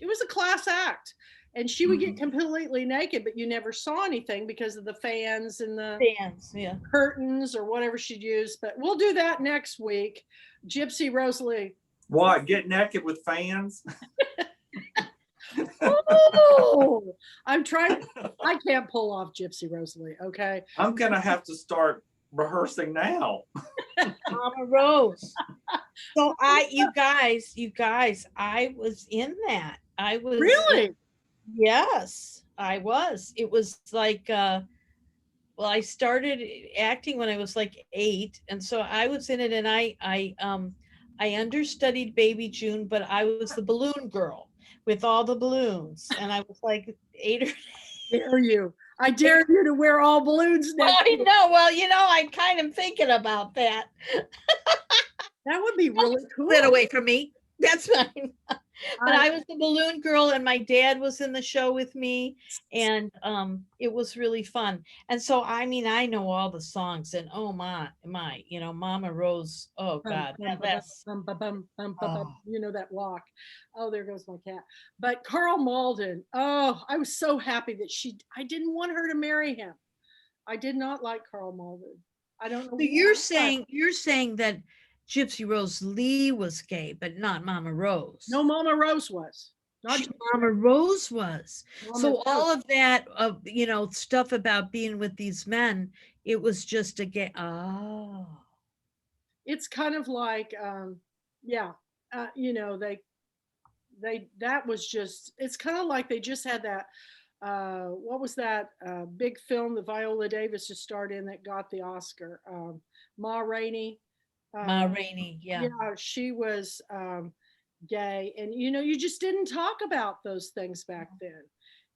it was a class act. And she would get completely naked, but you never saw anything because of the fans and the curtains or whatever she'd use. But we'll do that next week. Gypsy Rosalie. What? Get naked with fans? Oh, I can't pull off Gypsy Rosalie. Okay. I'm going to have to start rehearsing now. Mama Rose. So you guys, I was in that. I was really. Yes, I was. It was like, well, I started acting when I was like 8. And so I was in it and I understudied Baby June, but I was the balloon girl with all the balloons. And I was like 8 or 9. Dare you. I dare you to wear all balloons now. I know. Well, you know, I'm kind of thinking about that. That would be really cool. Get away from me. That's fine. But I was the balloon girl, and my dad was in the show with me, and it was really fun. And so, I mean, I know all the songs, and oh my, Mama Rose. Oh God, that's oh. You know that walk. Oh, there goes my cat. But Carl Malden. Oh, I was so happy that I didn't want her to marry him. I did not like Carl Malden. I don't know. So you're saying that Gypsy Rose Lee was gay, but not Mama Rose. No, Mama Rose was. Mama Rose was. Mama So Rose. all of that, stuff about being with these men, it was just a gay. Oh. It's kind of like, that was just. It's kind of like they just had that. What was that big film that Viola Davis just starred in that got the Oscar? Ma Rainey. Ma Rainey, yeah. She was gay, and you just didn't talk about those things back then.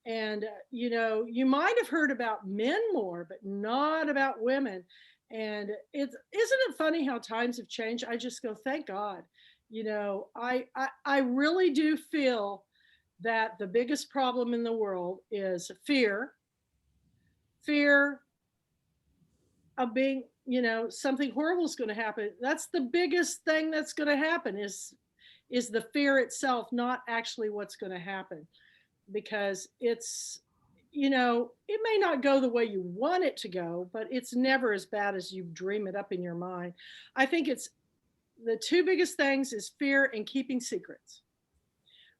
And you might have heard about men more, but not about women. And isn't it funny how times have changed? I just go, thank God. I really do feel that the biggest problem in the world is fear of being, something horrible is going to happen. That's the biggest thing that's going to happen is the fear itself, not actually what's going to happen, because it's, it may not go the way you want it to go, but it's never as bad as you dream it up in your mind. I think it's the two biggest things is fear and keeping secrets.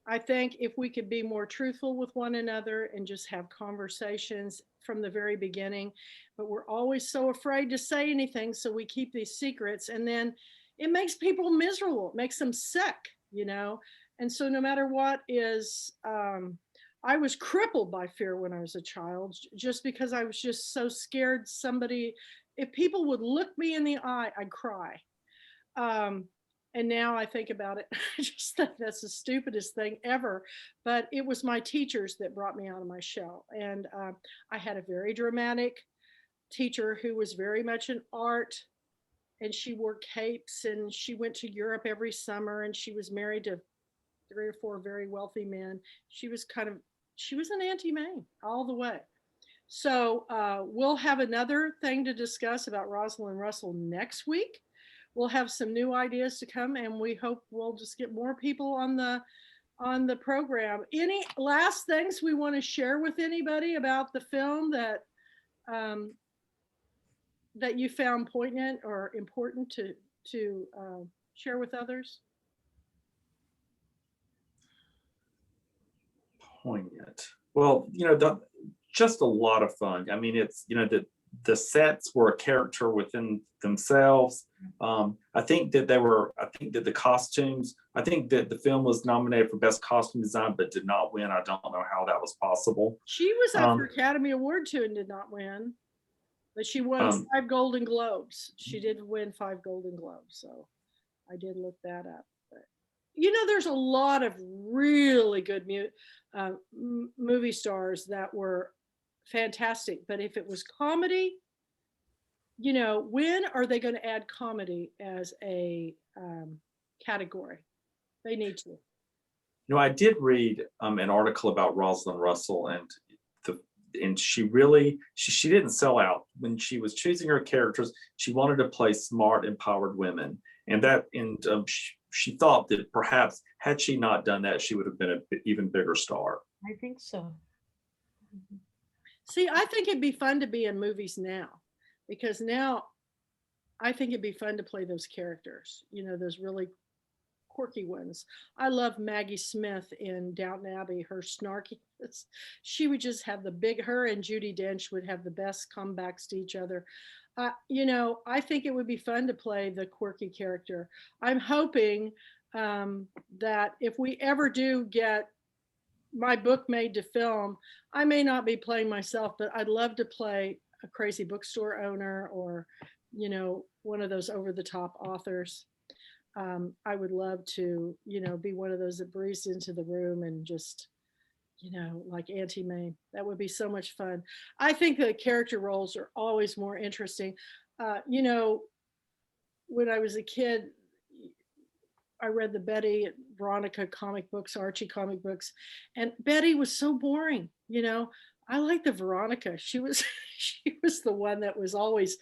I think if we could be more truthful with one another and just have conversations from the very beginning, but we're always so afraid to say anything, so we keep these secrets, and then it makes people miserable. It makes them sick, And so no matter what is, I was crippled by fear when I was a child, just because I was just so scared if people would look me in the eye, I'd cry. And now I think about it, I just think that's the stupidest thing ever. But it was my teachers that brought me out of my shell. And I had a very dramatic teacher who was very much in art, and she wore capes, and she went to Europe every summer, and she was married to 3 or 4 very wealthy men. She was an Auntie Mame all the way. So we'll have another thing to discuss about Rosalind Russell next week. We'll have some new ideas to come, and we hope we'll just get more people on the program. Any last things we want to share with anybody about the film that you found poignant or important to share with others? Poignant. Well, just a lot of fun. I mean, it's the sets were a character within themselves. I think that the costumes, I think that the film was nominated for best costume design, but did not win. I don't know how that was possible. She was up for Academy Award too and did not win, but she won 5 Golden Globes. She did win 5 Golden Globes, so I did look that up. But there's a lot of really good movie stars that were fantastic, but if it was comedy, when are they going to add comedy as a category? They need to. I did read an article about Rosalind Russell, and she didn't sell out when she was choosing her characters. She wanted to play smart, empowered women, and she thought that perhaps had she not done that, she would have been an even bigger star. I think so. See, I think it'd be fun to be in movies now, because now I think it'd be fun to play those characters, those really quirky ones. I love Maggie Smith in Downton Abbey, her snarkiness. She would just have her and Judi Dench would have the best comebacks to each other. I think it would be fun to play the quirky character. I'm hoping that if we ever do get my book made to film, I may not be playing myself, but I'd love to play a crazy bookstore owner, or one of those over-the-top authors. I would love to be one of those that breezed into the room and just like Auntie Mame. That would be so much fun. I think the character roles are always more interesting. When I was a kid, I read the Betty and Veronica comic books, Archie comic books, and Betty was so boring. I like the Veronica. She was she was the one that was always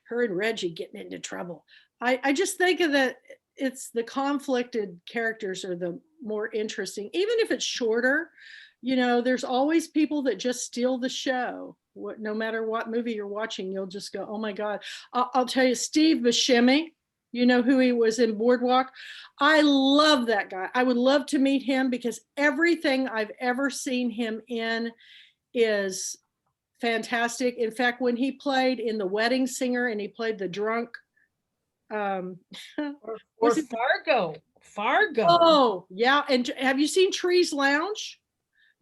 her and Reggie getting into trouble. I just think of that it's the conflicted characters are the more interesting, even if it's shorter. There's always people that just steal the show. No matter what movie you're watching, you'll just go, oh my God. I'll tell you, Steve Buscemi, you know who he was in Boardwalk? I love that guy. I would love to meet him because everything I've ever seen him in is fantastic. In fact, when he played in The Wedding Singer and he played the drunk, Or was it- Fargo. Fargo. oh yeah. And have you seen Trees Lounge?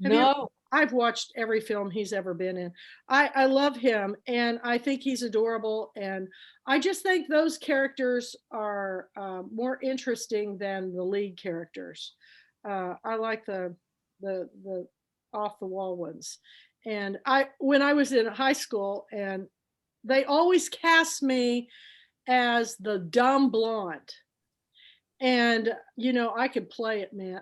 Have you? No. I've watched every film he's ever been in. I love him and I think he's adorable. And I just think those characters are more interesting than the lead characters. I like the off the wall ones. And when I was in high school, and they always cast me as the dumb blonde. And I could play it, man.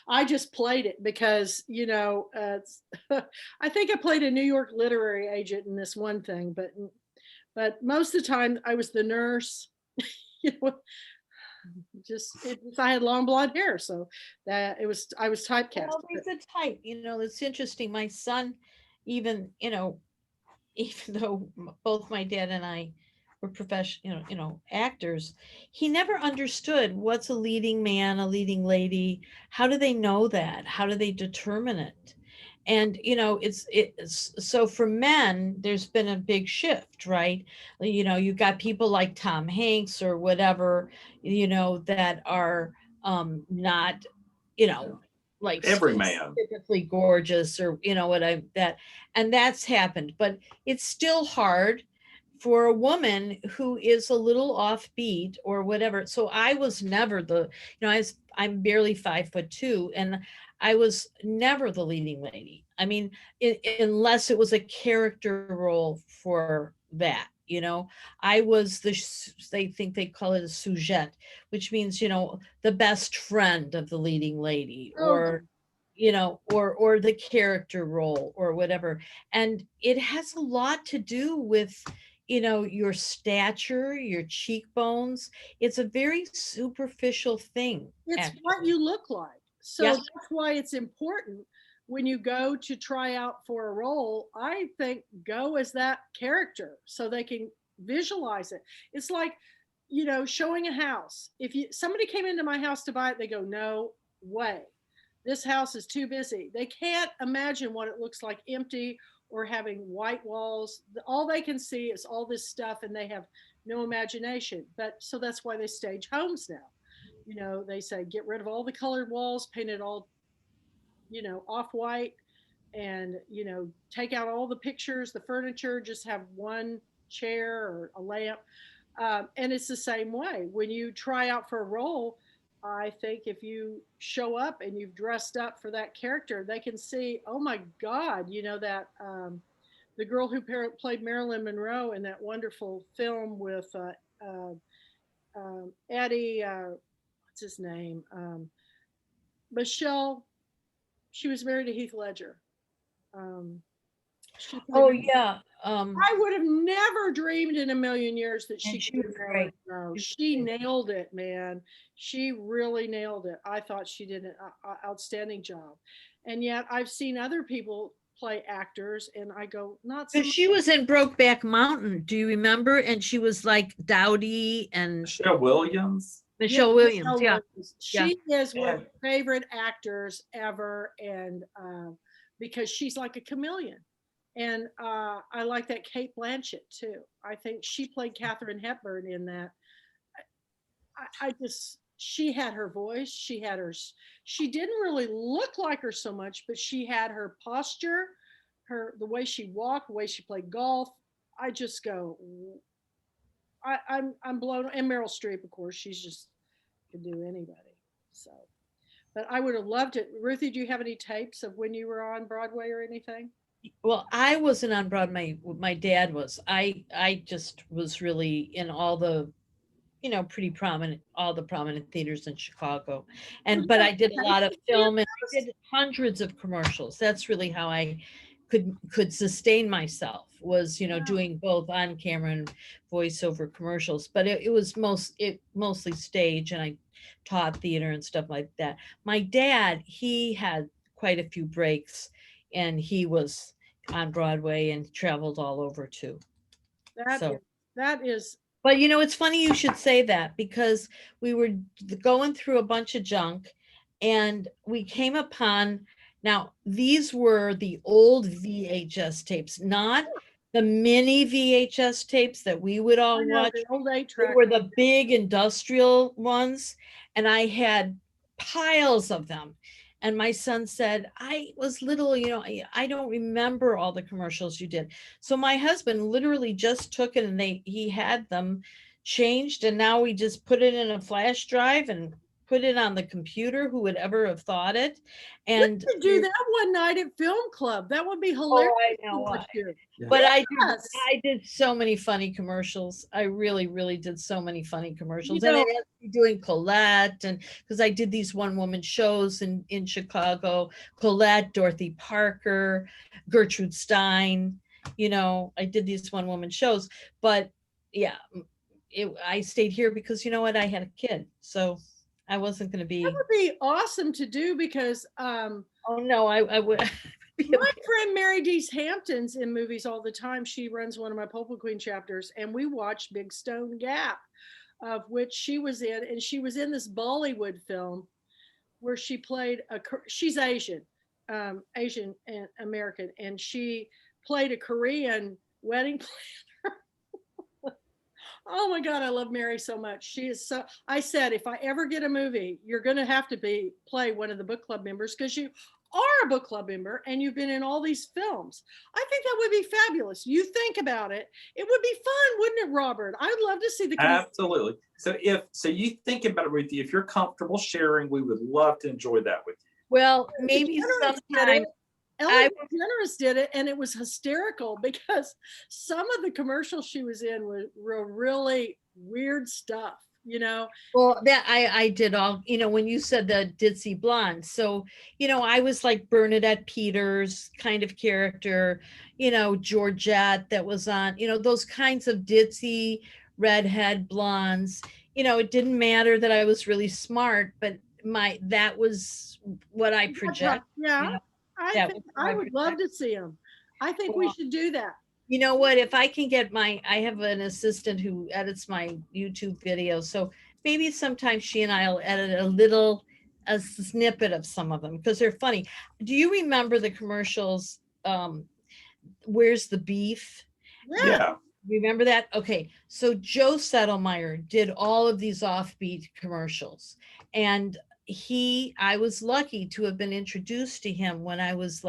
I just played it because I think I played a New York literary agent in this one thing, but most of the time I was the nurse. you know, I had long blonde hair, so that I was typecast. Always a type. It's interesting. My son, even though both my dad and I were professional, actors, he never understood what's a leading man, a leading lady. How do they know that? How do they determine it? And it's so for men, there's been a big shift, right? You got people like Tom Hanks or whatever, that are not, like Every man. typically gorgeous or and that's happened, but it's still hard for a woman who is a little offbeat or whatever. So I was never I'm barely 5'2", and I was never the leading lady. I mean, unless it was a character role for that. I was they think they call it a sujet, which means, the best friend of the leading lady, or or the character role or whatever. And it has a lot to do with, your stature, your cheekbones. It's a very superficial thing. It's actually. what you look like. So Yes. that's why it's important when you go to try out for a role. I think go as that character so they can visualize it. It's like, showing a house. If somebody came into my house to buy it, they go, no way. This house is too busy. They can't imagine what it looks like empty or having white walls. All they can see is all this stuff and they have no imagination. So that's why they stage homes now. They say, get rid of all the colored walls, paint it all, off white, and, take out all the pictures, the furniture, just have one chair or a lamp. And it's the same way. When you try out for a role, I think if you show up and you've dressed up for that character, they can see, oh my God, that the girl who played Marilyn Monroe in that wonderful film with Eddie, what's his name? Michelle, she was married to Heath Ledger. Oh yeah. I would have never dreamed in a million years that she she could was have great. She nailed it, man. She really nailed it. I thought she did an outstanding job. And yet I've seen other people play actors and I go, not so But she was in Brokeback Mountain. Do you remember? And she was like Dowdy and Michelle Williams. Michelle Williams. Yeah. She is one of my favorite actors ever. And because she's like a chameleon. And I like that Cate Blanchett too. I think she played Katharine Hepburn in that. She had her voice. She didn't really look like her so much, but she had her posture, the way she walked, the way she played golf. I just go, I'm blown. And Meryl Streep, of course, she's just could do anybody. So, but I would have loved it. Ruthie, do you have any tapes of when you were on Broadway or anything? Well, I wasn't on Broadway. My dad was. I just was really in all the, pretty prominent, all the prominent theaters in Chicago. But I did a lot of film, and I did hundreds of commercials. That's really how I could sustain myself, was, doing both on camera and voiceover commercials. But it was mostly stage, and I taught theater and stuff like that. My dad, he had quite a few breaks, and he was on Broadway and traveled all over too. That is. But it's funny you should say that, because we were going through a bunch of junk, and we came upon, now these were the old VHS tapes, not the mini VHS tapes that we would all watch. The old 8 They track. were the big industrial ones, and I had piles of them. And my son said, I was little, I don't remember all the commercials you did. So my husband literally just took it, and he had them changed, and now we just put it in a flash drive and put it on the computer. Who would ever have thought it? And we could do that one night at Film Club. That would be hilarious. I know. But yes. I did so many funny commercials. I really, really did so many funny commercials. And I ended up doing Colette, and because I did these one-woman shows in Chicago, Colette, Dorothy Parker, Gertrude Stein. I did these one-woman shows. But yeah, I stayed here because I had a kid, so I wasn't going to be. That would be awesome to do, because oh no, I would. My friend Mary Dee's Hampton's in movies all the time. She runs one of my Pulpwood Queen chapters, and we watched Big Stone Gap, of which she was in, and she was in this Bollywood film where she played she's Asian and American, and she played a Korean wedding planner. Oh my God, I love Mary so much. She is so, I said, if I ever get a movie, you're going to have to play one of the book club members, because you are a book club member and you've been in all these films. I think that would be fabulous. You think about it. It would be fun, wouldn't it, Robert? I'd love to see the Absolutely. So you think about it, Ruthie, if you're comfortable sharing, we would love to enjoy that with you. Well, maybe sometime. Ellen DeGeneres did it, and it was hysterical because some of the commercials she was in were really weird stuff, Well, that I did all, when you said the ditzy blonde. So, I was like Bernadette Peters kind of character, Georgette that was on, those kinds of ditzy redhead blondes. It didn't matter that I was really smart, but that was what I project. Yeah. I would love to see them. I think we should do that. You know what? If I can get I have an assistant who edits my YouTube videos. So maybe sometimes she and I'll edit a snippet of some of them, because they're funny. Do you remember the commercials? Where's the beef? Yeah. Remember that? Okay. So Joe Settlemeyer did all of these offbeat commercials, and I was lucky to have been introduced to him when I was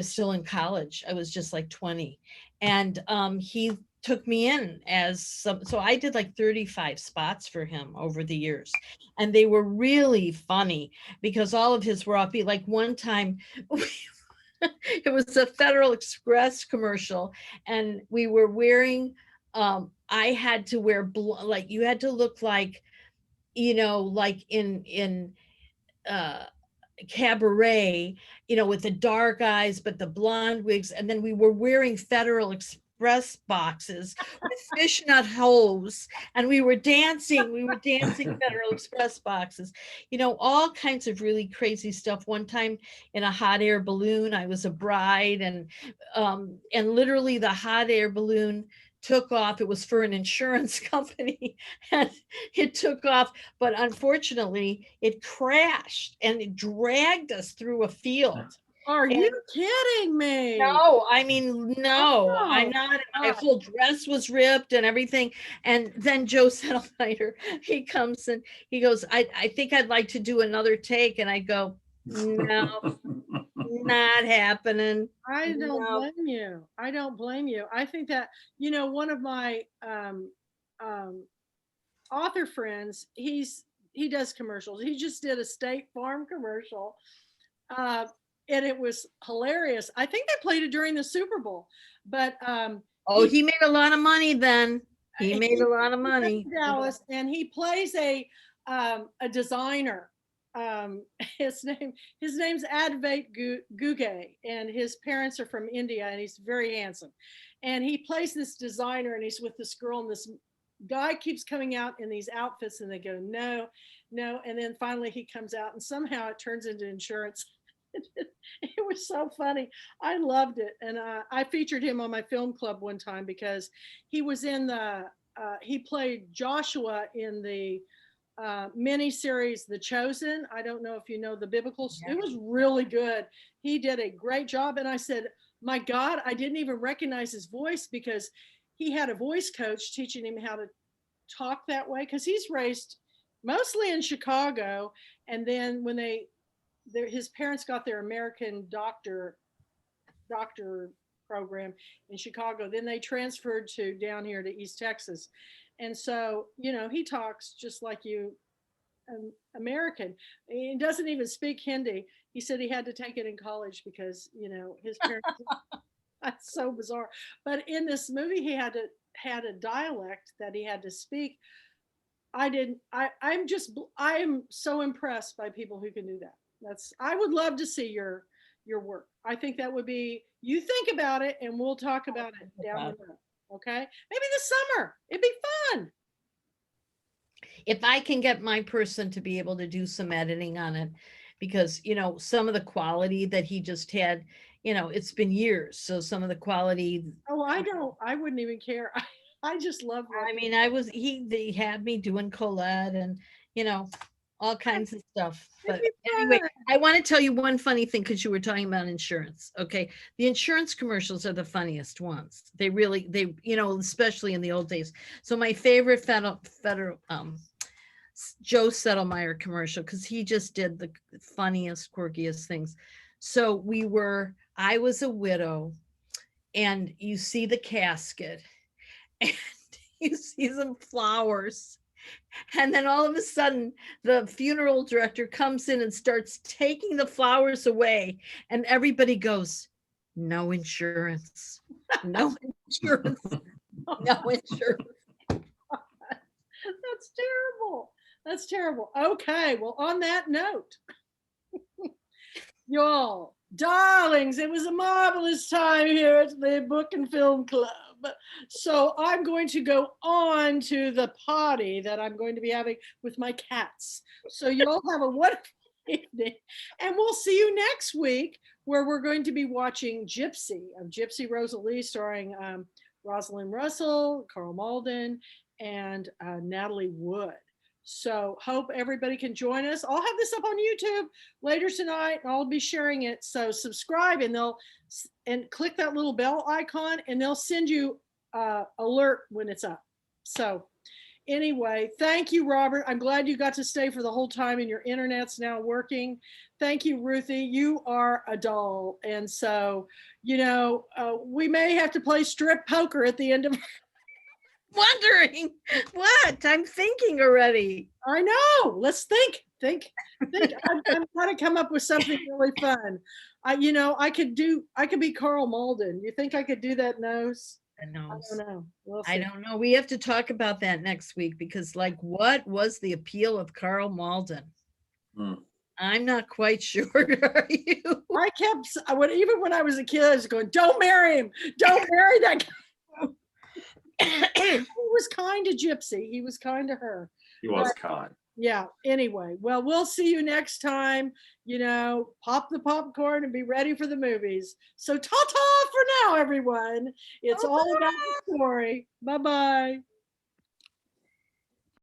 still in college. I was just like 20. And he took me in so I did like 35 spots for him over the years. And they were really funny because all of his were offbeat. Like one time, it was a Federal Express commercial, and we were wearing, I had to wear, you had to look like, like in Cabaret, with the dark eyes, but the blonde wigs. And then we were wearing Federal Express boxes with fishnet hose, and we were dancing Federal Express boxes, all kinds of really crazy stuff. One time in a hot air balloon, I was a bride, and literally the hot air balloon took off. It was for an insurance company, and it took off, but unfortunately it crashed and it dragged us through a field. Are you kidding me? No, I mean, no, I'm not. My whole dress was ripped and everything. And then Joe Settlemeyer, he comes and he goes, I think I'd like to do another take. And I go, no, not happening. I don't blame you. I think that, one of my author friends, he does commercials. He just did a State Farm commercial. And it was hilarious. I think they played it during the Super Bowl, but he made a lot of money then. He made a lot of money. Dallas, and he plays a designer. His name's Advait Guge, and his parents are from India, and he's very handsome. And he plays this designer, and he's with this girl, and this guy keeps coming out in these outfits, and they go, no, no. And then finally he comes out, and somehow it turns into insurance. It was so funny. I loved it. And I featured him on my film club one time because he was in he played Joshua in the mini series The Chosen. I don't know if you know the biblical. Yeah. It was really good. He did a great job. And I said, my God, I didn't even recognize his voice because he had a voice coach teaching him how to talk that way, because he's raised mostly in Chicago. And then when his parents got their American doctor program in Chicago, then they transferred to down here to East Texas. And so, he talks just like you, American. He doesn't even speak Hindi. He said he had to take it in college because, his parents, that's so bizarre. But in this movie, he had a dialect that he had to speak. I am so impressed by people who can do that. I would love to see your work. I think that would be, you think about it and we'll talk about it down the road. Okay. Maybe this summer. It'd be fun. If I can get my person to be able to do some editing on it, because, some of the quality that he just had, it's been years. So some of the quality. Oh, I wouldn't even care. I just love it. I mean, they had me doing Colette and, all kinds of stuff. But anyway, I want to tell you one funny thing, because you were talking about insurance. Okay. The insurance commercials are the funniest ones. They especially in the old days. So my favorite federal Joe Settlemeyer commercial, because he just did the funniest, quirkiest things. So I was a widow, and you see the casket and you see some flowers. And then all of a sudden, the funeral director comes in and starts taking the flowers away. And everybody goes, no insurance, no insurance, no insurance. That's terrible. That's terrible. Okay. Well, on that note, y'all, darlings, it was a marvelous time here at the Book and Film Club. So I'm going to go on to the potty that I'm going to be having with my cats. So you all have a wonderful evening, and we'll see you next week, where we're going to be watching Gypsy Rosalie, starring Rosalind Russell, Carl Malden, and Natalie Wood. So hope everybody can join us. I'll have this up on YouTube later tonight. I'll be sharing it. So subscribe, and click that little bell icon, and they'll send you alert when it's up. So anyway, thank you, Robert. I'm glad you got to stay for the whole time and your internet's now working. Thank you, Ruthie. You are a doll. And so, we may have to play strip poker at the end of wondering what I'm thinking already. I know. Let's think. I'm trying to come up with something really fun. I could be Carl Malden. You think I could do that nose? I don't know. I don't know. We have to talk about that next week, because what was the appeal of Carl Malden? I'm not quite sure. Are you? I kept, even when I was a kid, I was going, don't marry him. Don't marry that guy. He was kind to Gypsy. He was kind to her. He was kind. Yeah. Anyway, well, we'll see you next time. Pop the popcorn and be ready for the movies. So ta-ta for now, everyone. It's all about the story. Bye-bye.